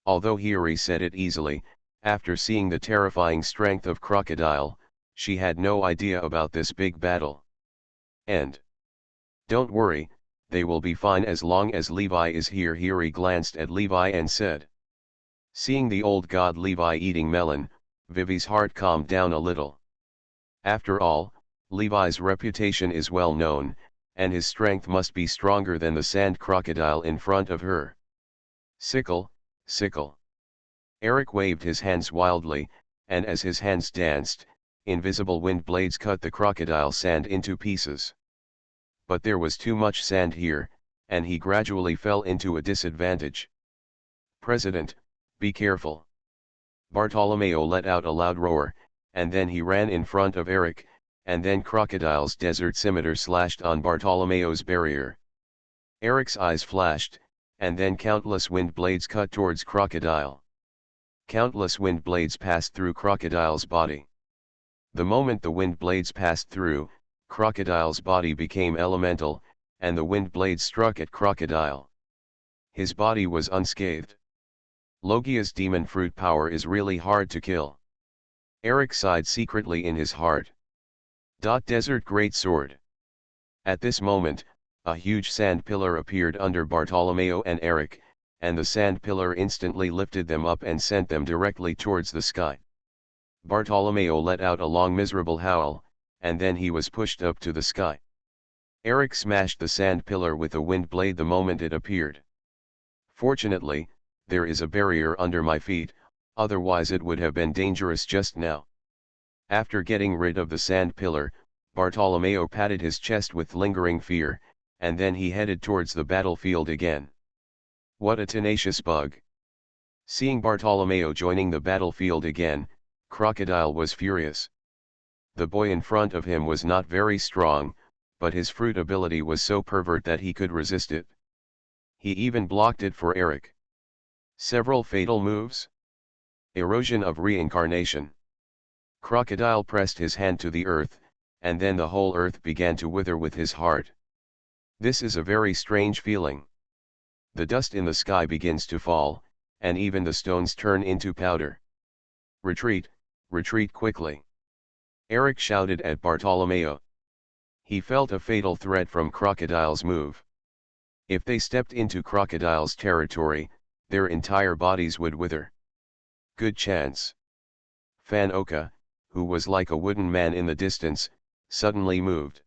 Although Hiri said it easily, after seeing the terrifying strength of Crocodile, she had no idea about this big battle. And don't worry, they will be fine as long as Levi is here. Hiri glanced at Levi and said. Seeing the old god Levi eating melon, Vivi's heart calmed down a little. After all, Levi's reputation is well known, and his strength must be stronger than the sand crocodile in front of her. Sickle, sickle. Eric waved his hands wildly, and as his hands danced, invisible wind blades cut the crocodile sand into pieces. But there was too much sand here, and he gradually fell into a disadvantage. President, be careful. Bartolomeo let out a loud roar, and then he ran in front of Eric, and then Crocodile's desert scimitar slashed on Bartolomeo's barrier. Eric's eyes flashed, and then countless wind blades cut towards Crocodile. Countless wind blades passed through Crocodile's body. The moment the wind blades passed through, Crocodile's body became elemental, and the wind blades struck at Crocodile. His body was unscathed. Logia's demon fruit power is really hard to kill. Eric sighed secretly in his heart. Desert Great Sword. At this moment, a huge sand pillar appeared under Bartolomeo and Eric, and the sand pillar instantly lifted them up and sent them directly towards the sky. Bartolomeo let out a long miserable howl, and then he was pushed up to the sky. Eric smashed the sand pillar with a wind blade the moment it appeared. Fortunately, there is a barrier under my feet, otherwise it would have been dangerous just now. After getting rid of the sand pillar, Bartolomeo patted his chest with lingering fear, and then he headed towards the battlefield again. What a tenacious bug! Seeing Bartolomeo joining the battlefield again, Crocodile was furious. The boy in front of him was not very strong, but his fruit ability was so pervert that he could resist it. He even blocked it for Eric. Several fatal moves. Erosion of reincarnation. Crocodile pressed his hand to the earth, and then the whole earth began to wither with his heart. This is a very strange feeling. The dust in the sky begins to fall, and even the stones turn into powder. Retreat, retreat quickly! Eric shouted at Bartolomeo. He felt a fatal threat from Crocodile's move. If they stepped into Crocodile's territory, their entire bodies would wither. Good chance. Fan Oka, who was like a wooden man in the distance, suddenly moved.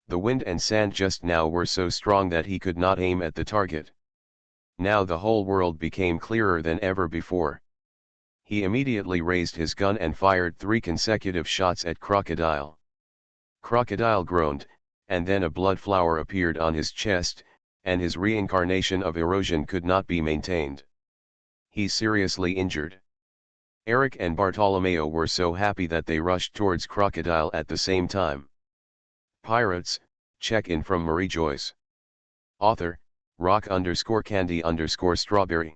The wind and sand just now were so strong that he could not aim at the target. Now the whole world became clearer than ever before. He immediately raised his gun and fired 3 consecutive shots at Crocodile. Crocodile groaned, and then a blood flower appeared on his chest, and his reincarnation of erosion could not be maintained. He's seriously injured. Eric and Bartolomeo were so happy that they rushed towards Crocodile at the same time. Pirates, check-in from Mariejois. Author, rock_candy_strawberry.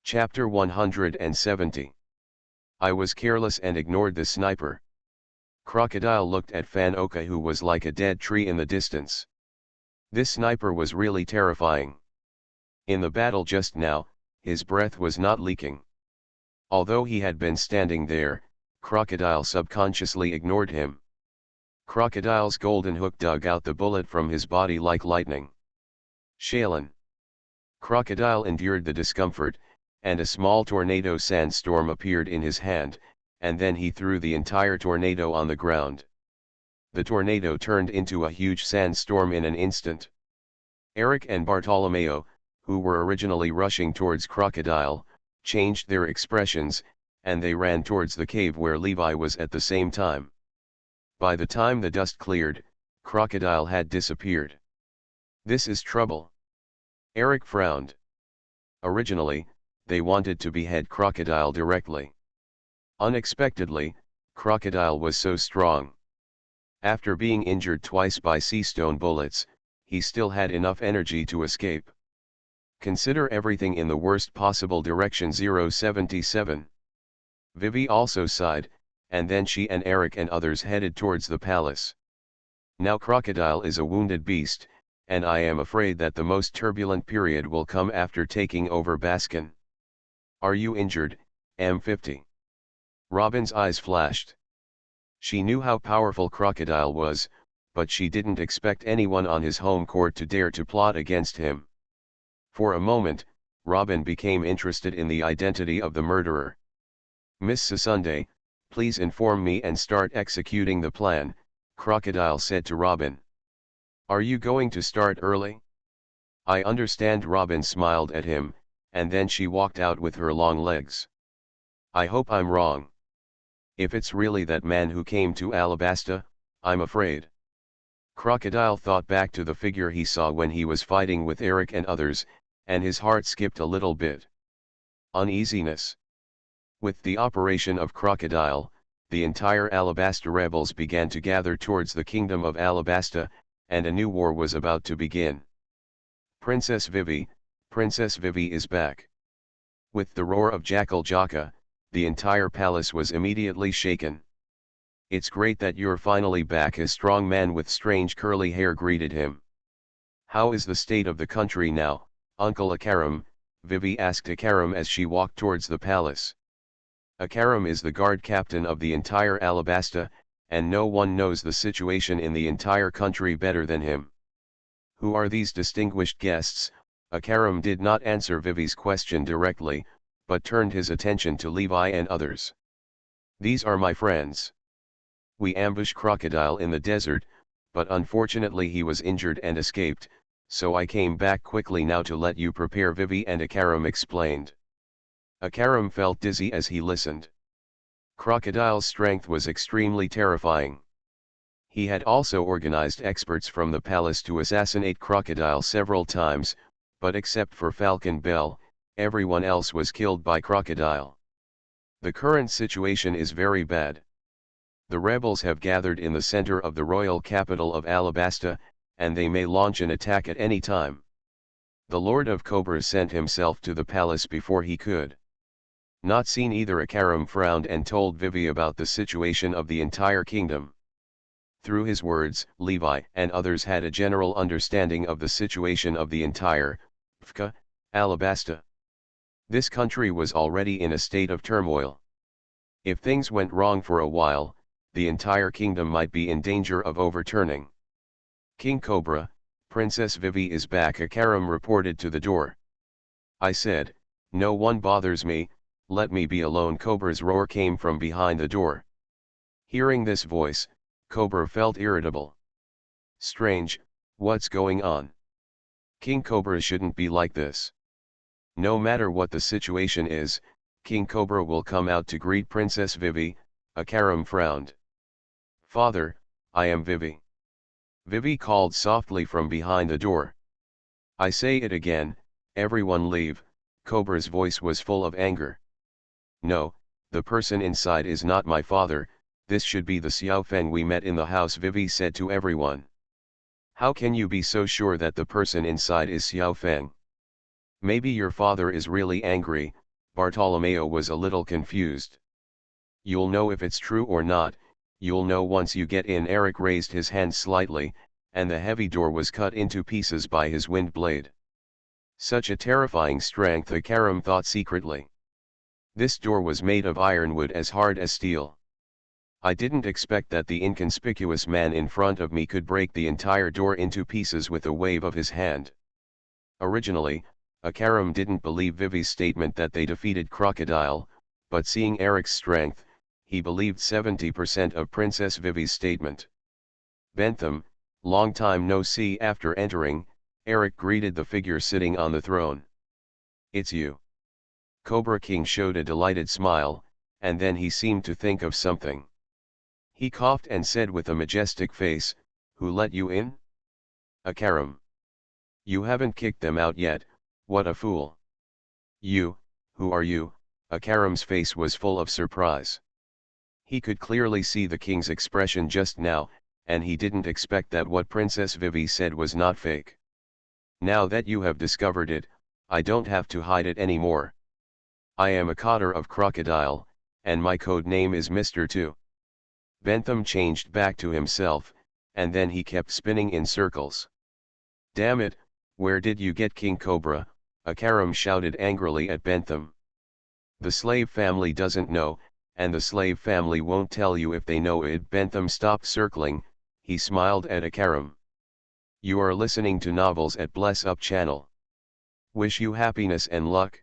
Chapter 170. I was careless and ignored the sniper. Crocodile looked at Fan Oka, who was like a dead tree in the distance. This sniper was really terrifying. In the battle just now, his breath was not leaking. Although he had been standing there, Crocodile subconsciously ignored him. Crocodile's golden hook dug out the bullet from his body like lightning. Shaolin. Crocodile endured the discomfort, and a small tornado sandstorm appeared in his hand, and then he threw the entire tornado on the ground. The tornado turned into a huge sandstorm in an instant. Eric and Bartolomeo, who were originally rushing towards Crocodile, changed their expressions, and they ran towards the cave where Levi was at the same time. By the time the dust cleared, Crocodile had disappeared. This is trouble. Eric frowned. Originally, they wanted to behead Crocodile directly. Unexpectedly, Crocodile was so strong. After being injured twice by sea stone bullets, he still had enough energy to escape. Consider everything in the worst possible direction. 077. Vivi also sighed, and then she and Eric and others headed towards the palace. Now Crocodile is a wounded beast, and I am afraid that the most turbulent period will come after taking over Baskin. Are you injured, M50? Robin's eyes flashed. She knew how powerful Crocodile was, but she didn't expect anyone on his home court to dare to plot against him. For a moment, Robin became interested in the identity of the murderer. Miss Sasunday, please inform me and start executing the plan, Crocodile said to Robin. Are you going to start early? I understand. Robin smiled at him, and then she walked out with her long legs. I hope I'm wrong. If it's really that man who came to Alabasta, I'm afraid. Crocodile thought back to the figure he saw when he was fighting with Eric and others, and his heart skipped a little bit. Uneasiness. With the operation of Crocodile, the entire Alabasta rebels began to gather towards the kingdom of Alabasta, and a new war was about to begin. Princess Vivi is back. With the roar of Jackal Jaka, the entire palace was immediately shaken. It's great that you're finally back, a strong man with strange curly hair greeted him. How is the state of the country now, Uncle Akaram? Vivi asked Akaram as she walked towards the palace. Akaram is the guard captain of the entire Alabasta, and no one knows the situation in the entire country better than him. Who are these distinguished guests? Akaram did not answer Vivi's question directly, but turned his attention to Levi and others. These are my friends. We ambushed Crocodile in the desert, but unfortunately he was injured and escaped, so I came back quickly now to let you prepare, Vivi and Akaram explained. Akaram felt dizzy as he listened. Crocodile's strength was extremely terrifying. He had also organized experts from the palace to assassinate Crocodile several times, but except for Falcon Bell, everyone else was killed by Crocodile. The current situation is very bad. The rebels have gathered in the center of the royal capital of Alabasta, and they may launch an attack at any time. The Lord of Cobras sent himself to the palace before he could. Not seen either. Akaram frowned and told Vivi about the situation of the entire kingdom. Through his words, Levi and others had a general understanding of the situation of the entire Pfka, Alabasta. This country was already in a state of turmoil. If things went wrong for a while, the entire kingdom might be in danger of overturning. King Cobra, Princess Vivi is back, Akaram reported to the door. I said, no one bothers me, let me be alone. Cobra's roar came from behind the door. Hearing this voice, Cobra felt irritable. Strange, what's going on? King Cobra shouldn't be like this. No matter what the situation is, King Cobra will come out to greet Princess Vivi. Akaram frowned. Father, I am Vivi. Vivi called softly from behind the door. I say it again, everyone leave. Cobra's voice was full of anger. No, the person inside is not my father, this should be the Xiao Feng we met in the house, Vivi said to everyone. How can you be so sure that the person inside is Xiao Feng? Maybe your father is really angry. Bartolomeo was a little confused. You'll know if it's true or not, you'll know once you get in. Eric raised his hand slightly, and the heavy door was cut into pieces by his wind blade. Such a terrifying strength, Akaram thought secretly. This door was made of ironwood as hard as steel. I didn't expect that the inconspicuous man in front of me could break the entire door into pieces with a wave of his hand. Originally, Akaram didn't believe Vivi's statement that they defeated Crocodile, but seeing Eric's strength, he believed 70% of Princess Vivi's statement. Bentham, long time no see. After entering, Eric greeted the figure sitting on the throne. It's you. Cobra King showed a delighted smile, and then he seemed to think of something. He coughed and said with a majestic face, who let you in? Akaram. You haven't kicked them out yet, what a fool. You, who are you? Akaram's face was full of surprise. He could clearly see the king's expression just now, and he didn't expect that what Princess Vivi said was not fake. Now that you have discovered it, I don't have to hide it anymore. I am a cotter of Crocodile, and my code name is Mr. 2. Bentham changed back to himself, and then he kept spinning in circles. Damn it, where did you get King Cobra? Akaram shouted angrily at Bentham. The slave family doesn't know, and the slave family won't tell you if they know it. Bentham stopped circling, he smiled at Akaram. You are listening to novels at Bless Up channel. Wish you happiness and luck.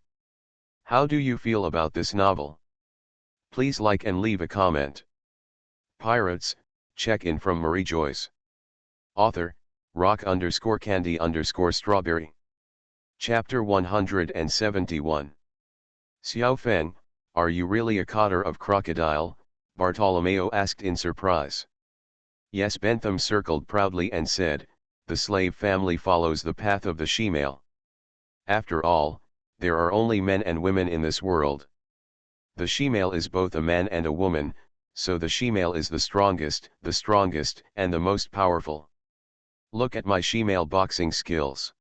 How do you feel about this novel? Please like and leave a comment. Pirates, check-in from Mariejois. Author, rock_candy_strawberry. Chapter 171. Xiao Feng, are you really a cotter of Crocodile? Bartolomeo asked in surprise. Yes, Bentham circled proudly and said, the slave family follows the path of the she-male. After all, there are only men and women in this world. The she-male is both a man and a woman, so the she-male is the strongest, and the most powerful. Look at my she-male boxing skills.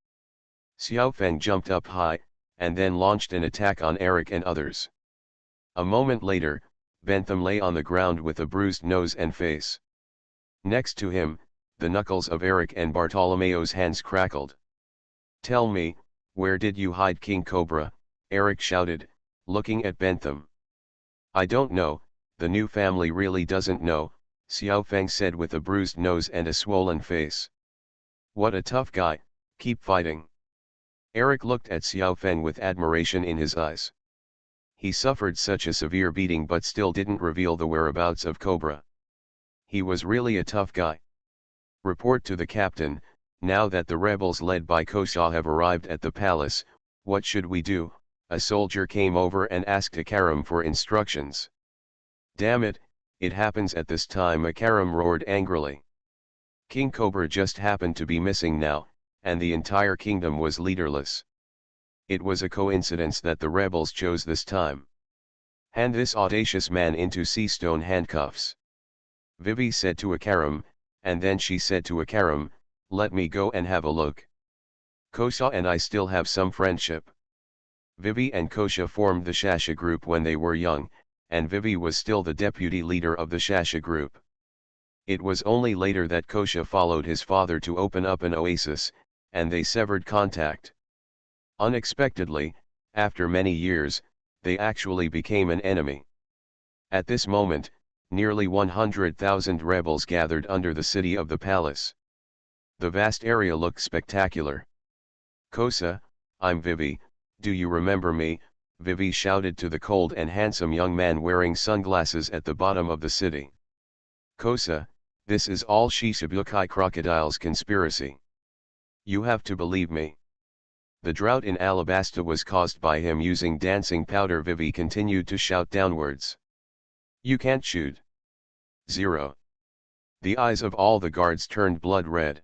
Xiao Feng jumped up high, and then launched an attack on Eric and others. A moment later, Bentham lay on the ground with a bruised nose and face. Next to him, the knuckles of Eric and Bartolomeo's hands crackled. Tell me, where did you hide King Cobra? Eric shouted, looking at Bentham. I don't know, the new family really doesn't know, Xiao Feng said with a bruised nose and a swollen face. What a tough guy, keep fighting. Eric looked at Xiao Feng with admiration in his eyes. He suffered such a severe beating but still didn't reveal the whereabouts of Cobra. He was really a tough guy. Report to the captain, now that the rebels led by Kosha have arrived at the palace, what should we do? A soldier came over and asked Akaram for instructions. Damn it, it happens at this time, Akaram roared angrily. King Cobra just happened to be missing now, and the entire kingdom was leaderless. It was a coincidence that the rebels chose this time. Hand this audacious man into sea stone handcuffs. Vivi said to Akaram, and then she said to Akaram, let me go and have a look. Kosha and I still have some friendship. Vivi and Kosha formed the Shasha group when they were young, and Vivi was still the deputy leader of the Shasha group. It was only later that Kosha followed his father to open up an oasis, and they severed contact. Unexpectedly, after many years, they actually became an enemy. At this moment, nearly 100,000 rebels gathered under the city of the palace. The vast area looked spectacular. Kosa, I'm Vivi, do you remember me? Vivi shouted to the cold and handsome young man wearing sunglasses at the bottom of the city. Kosa, this is all Shishibukai crocodile's conspiracy. You have to believe me. The drought in Alabasta was caused by him using dancing powder. Vivi continued to shout downwards. You can't shoot. 0. The eyes of all the guards turned blood red.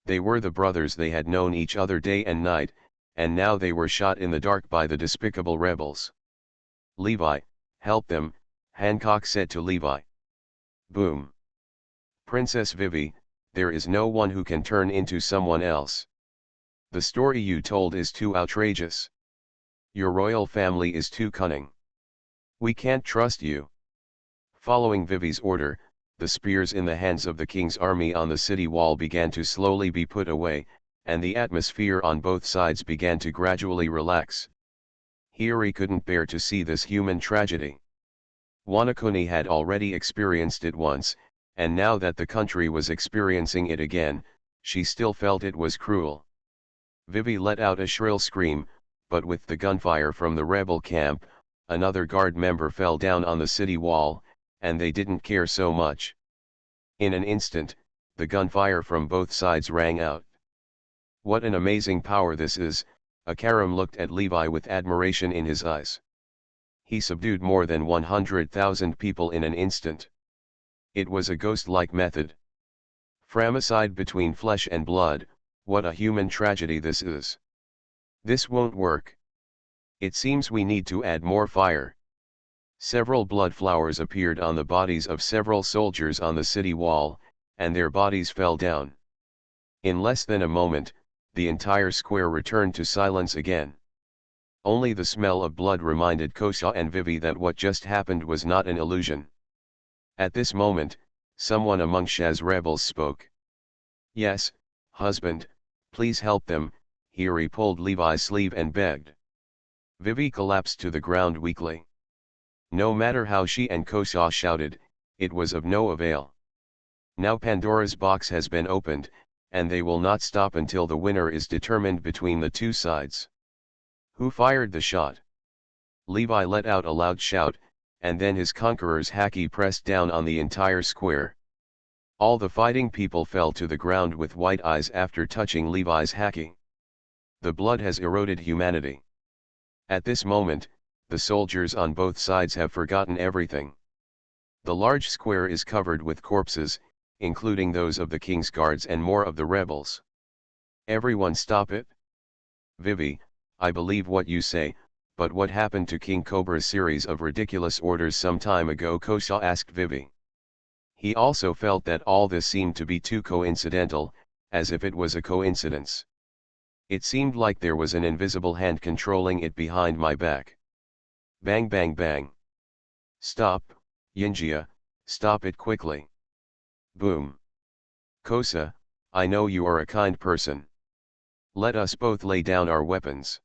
They were the brothers, they had known each other day and night, and now they were shot in the dark by the despicable rebels. Levi, help them, Hancock said to Levi. Boom. Princess Vivi, there is no one who can turn into someone else. The story you told is too outrageous. Your royal family is too cunning. We can't trust you. Following Vivi's order, the spears in the hands of the king's army on the city wall began to slowly be put away, and the atmosphere on both sides began to gradually relax. Hiri couldn't bear to see this human tragedy. Wanakuni had already experienced it once, and now that the country was experiencing it again, she still felt it was cruel. Vivi let out a shrill scream, but with the gunfire from the rebel camp, another guard member fell down on the city wall, and they didn't care so much. In an instant, the gunfire from both sides rang out. What an amazing power this is, Akaram looked at Levi with admiration in his eyes. He subdued more than 100,000 people in an instant. It was a ghost-like method. Framicide between flesh and blood, what a human tragedy this is. This won't work. It seems we need to add more fire. Several blood flowers appeared on the bodies of several soldiers on the city wall, and their bodies fell down. In less than a moment, the entire square returned to silence again. Only the smell of blood reminded Kosha and Vivi that what just happened was not an illusion. At this moment, someone among Shah's rebels spoke. Yes, husband, please help them, Hiri pulled Levi's sleeve and begged. Vivi collapsed to the ground weakly. No matter how she and Kosha shouted, it was of no avail. Now Pandora's box has been opened, and they will not stop until the winner is determined between the two sides. Who fired the shot? Levi let out a loud shout, and then his conqueror's haki pressed down on the entire square. All the fighting people fell to the ground with white eyes after touching Levi's haki. The blood has eroded humanity. At this moment, the soldiers on both sides have forgotten everything. The large square is covered with corpses, including those of the king's guards and more of the rebels. Everyone stop it. Vivi, I believe what you say, but what happened to King Cobra's series of ridiculous orders some time ago? Kosha asked Vivi. He also felt that all this seemed to be too coincidental, as if it was a coincidence. It seemed like there was an invisible hand controlling it behind my back. Bang bang bang. Stop, Yinjia, stop it quickly. Boom. Kosa, I know you are a kind person. Let us both lay down our weapons.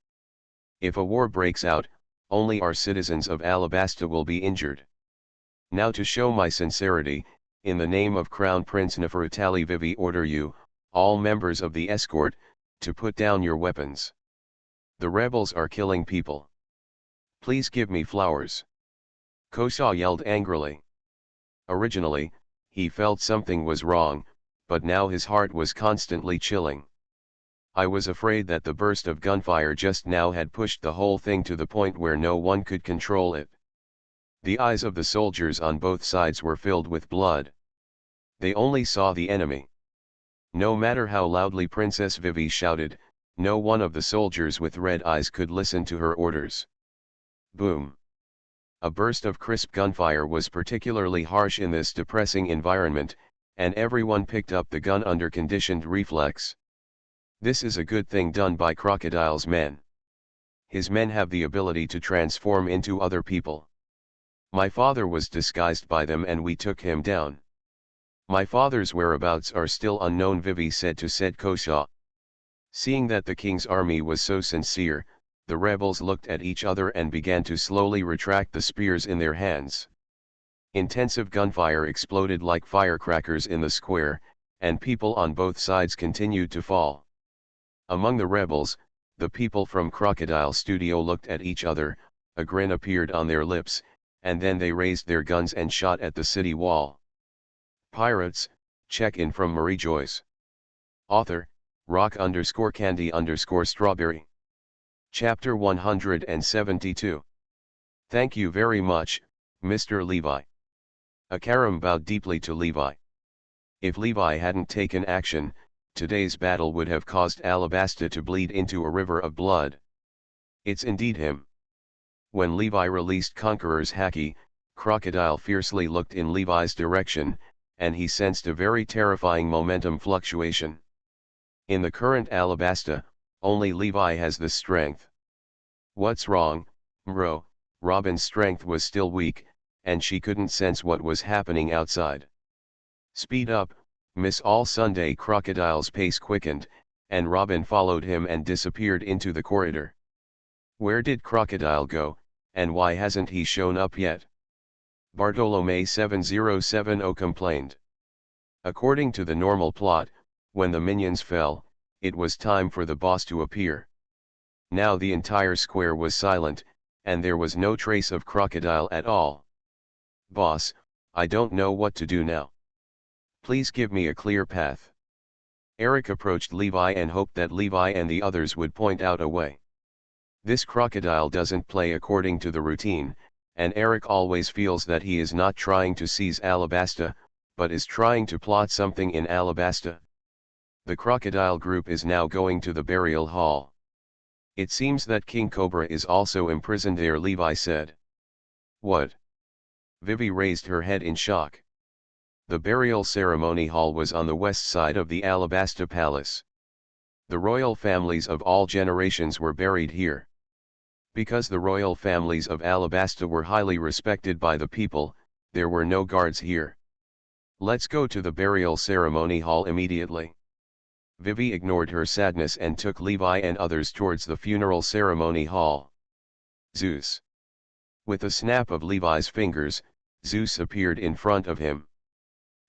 If a war breaks out, only our citizens of Alabasta will be injured. Now to show my sincerity, in the name of Crown Prince Nefertali Vivi order you, all members of the escort, to put down your weapons. The rebels are killing people. Please give me flowers. Kosa yelled angrily. Originally, he felt something was wrong, but now his heart was constantly chilling. I was afraid that the burst of gunfire just now had pushed the whole thing to the point where no one could control it. The eyes of the soldiers on both sides were filled with blood. They only saw the enemy. No matter how loudly Princess Vivi shouted, no one of the soldiers with red eyes could listen to her orders. Boom! A burst of crisp gunfire was particularly harsh in this depressing environment, and everyone picked up the gun under conditioned reflex. This is a good thing done by Crocodile's men. His men have the ability to transform into other people. My father was disguised by them and we took him down. My father's whereabouts are still unknown, Vivi said to said Kosa. Seeing that the king's army was so sincere, the rebels looked at each other and began to slowly retract the spears in their hands. Intensive gunfire exploded like firecrackers in the square, and people on both sides continued to fall. Among the rebels, the people from Crocodile Studio looked at each other, a grin appeared on their lips, and then they raised their guns and shot at the city wall. Pirates, check in from Mariejois. Author, rock_candy_strawberry. Chapter 172. Thank you very much, Mr. Levi. Akaram bowed deeply to Levi. If Levi hadn't taken action, today's battle would have caused Alabasta to bleed into a river of blood. It's indeed him. When Levi released Conqueror's Haki, Crocodile fiercely looked in Levi's direction, and he sensed a very terrifying momentum fluctuation. In the current Alabasta, only Levi has the strength. What's wrong, bro? Robin's strength was still weak, and she couldn't sense what was happening outside. Speed up, Miss All Sunday. Crocodile's pace quickened, and Robin followed him and disappeared into the corridor. Where did Crocodile go, and why hasn't he shown up yet? Bartolome 7070 complained. According to the normal plot, when the minions fell, it was time for the boss to appear. Now the entire square was silent, and there was no trace of Crocodile at all. Boss, I don't know what to do now. Please give me a clear path. Eric approached Levi and hoped that Levi and the others would point out a way. This Crocodile doesn't play according to the routine, and Eric always feels that he is not trying to seize Alabasta, but is trying to plot something in Alabasta. The Crocodile group is now going to the burial hall. It seems that King Cobra is also imprisoned there, Levi said. What? Vivi raised her head in shock. The burial ceremony hall was on the west side of the Alabasta Palace. The royal families of all generations were buried here. Because the royal families of Alabasta were highly respected by the people, there were no guards here. Let's go to the burial ceremony hall immediately. Vivi ignored her sadness and took Levi and others towards the funeral ceremony hall. Zeus. With a snap of Levi's fingers, Zeus appeared in front of him.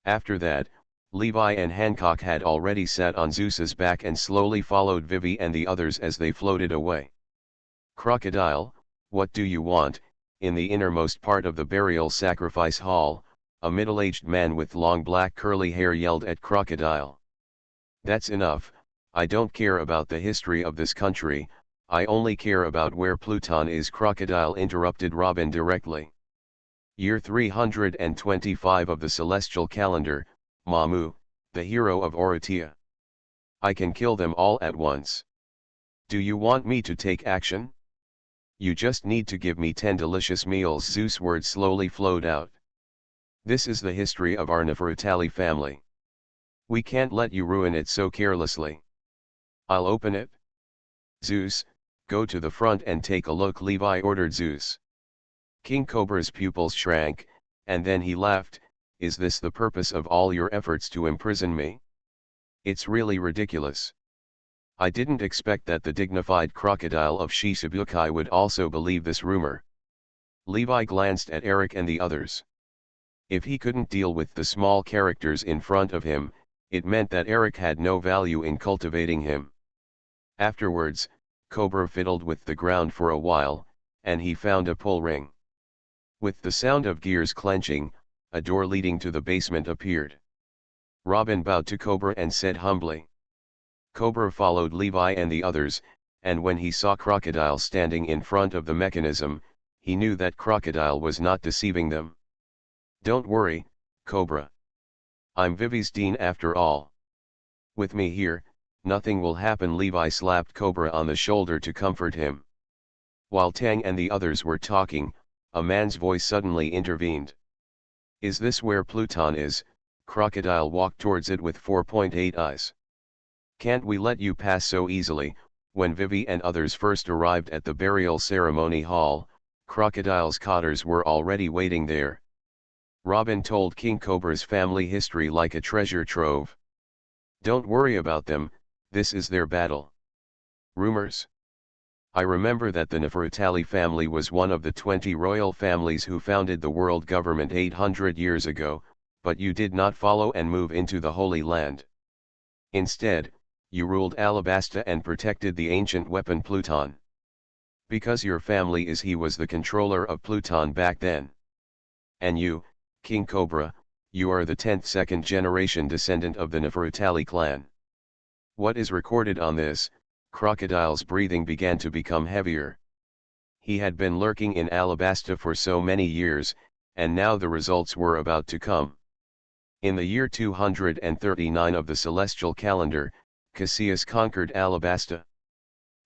After that, Levi and Hancock had already sat on Zeus's back and slowly followed Vivi and the others as they floated away. Crocodile, what do you want? In the innermost part of the burial sacrifice hall, a middle-aged man with long black curly hair yelled at Crocodile. That's enough, I don't care about the history of this country, I only care about where Pluton is. Crocodile interrupted Robin directly. Year 325 of the celestial calendar, Mamu, the hero of Oratia. I can kill them all at once. Do you want me to take action? You just need to give me 10 delicious meals. Zeus' words slowly flowed out. This is the history of our Nefertali family. We can't let you ruin it so carelessly. I'll open it. Zeus, go to the front and take a look, Levi ordered Zeus. King Cobra's pupils shrank, and then he laughed. Is this the purpose of all your efforts to imprison me? It's really ridiculous. I didn't expect that the dignified Crocodile of Shichibukai would also believe this rumor. Levi glanced at Eric and the others. If he couldn't deal with the small characters in front of him, it meant that Eric had no value in cultivating him. Afterwards, Cobra fiddled with the ground for a while, and he found a pull ring. With the sound of gears clenching, a door leading to the basement appeared. Robin bowed to Cobra and said humbly. Cobra followed Levi and the others, and when he saw Crocodile standing in front of the mechanism, he knew that Crocodile was not deceiving them. "Don't worry, Cobra. I'm Vivi's dean after all. With me here, nothing will happen." Levi slapped Cobra on the shoulder to comfort him. While Tang and the others were talking, a man's voice suddenly intervened. "Is this where Pluton is?" Crocodile walked towards it with 4.8 eyes. "Can't we let you pass so easily?" When Vivi and others first arrived at the burial ceremony hall, Crocodile's cotters were already waiting there. Robin told King Cobra's family history like a treasure trove. "Don't worry about them, this is their battle." Rumors. "I remember that the Nefertali family was one of the 20 royal families who founded the world government 800 years ago, but you did not follow and move into the Holy Land. Instead, you ruled Alabasta and protected the ancient weapon Pluton. Because your family he was the controller of Pluton back then. And you, King Cobra, you are the 10th second generation descendant of the Nefertali clan. What is recorded on this?" Crocodile's breathing began to become heavier. He had been lurking in Alabasta for so many years, and now the results were about to come. In the year 239 of the celestial calendar, Cassius conquered Alabasta.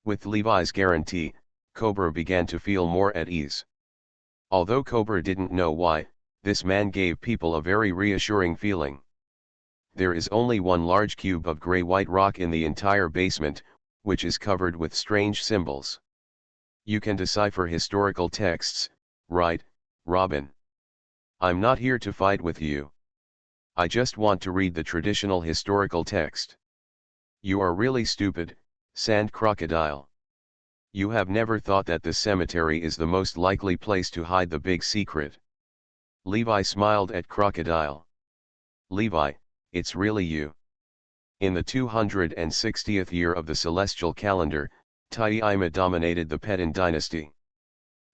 With Levi's guarantee, Cobra began to feel more at ease. Although Cobra didn't know why, this man gave people a very reassuring feeling. There is only one large cube of gray-white rock in the entire basement, which is covered with strange symbols. You can decipher historical texts, right, Robin? I'm not here to fight with you. I just want to read the traditional historical text. You are really stupid, Sand Crocodile. You have never thought that the cemetery is the most likely place to hide the big secret. Levi smiled at Crocodile. Levi, it's really you. In the 260th year of the celestial calendar, Taima dominated the Petan dynasty.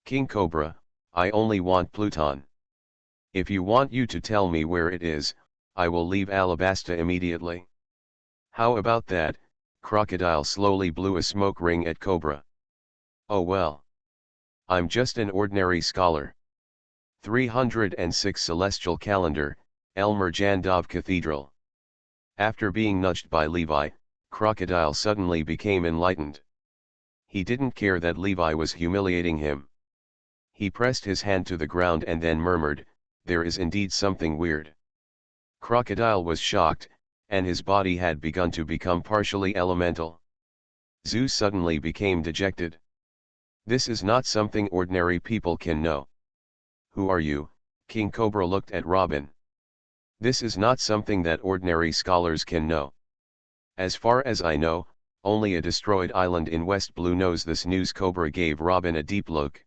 King Cobra, I only want Pluton. If you want you to tell me where it is, I will leave Alabasta immediately. How about that? Crocodile slowly blew a smoke ring at Cobra. Oh well. I'm just an ordinary scholar. 306 Celestial Calendar, Elmer Jandov Cathedral. After being nudged by Levi, Crocodile suddenly became enlightened. He didn't care that Levi was humiliating him. He pressed his hand to the ground and then murmured, "There is indeed something weird." Crocodile was shocked, and his body had begun to become partially elemental. Zeus suddenly became dejected. This is not something ordinary people can know. Who are you? King Cobra looked at Robin. This is not something that ordinary scholars can know. As far as I know, only a destroyed island in West Blue knows this news. Cobra gave Robin a deep look.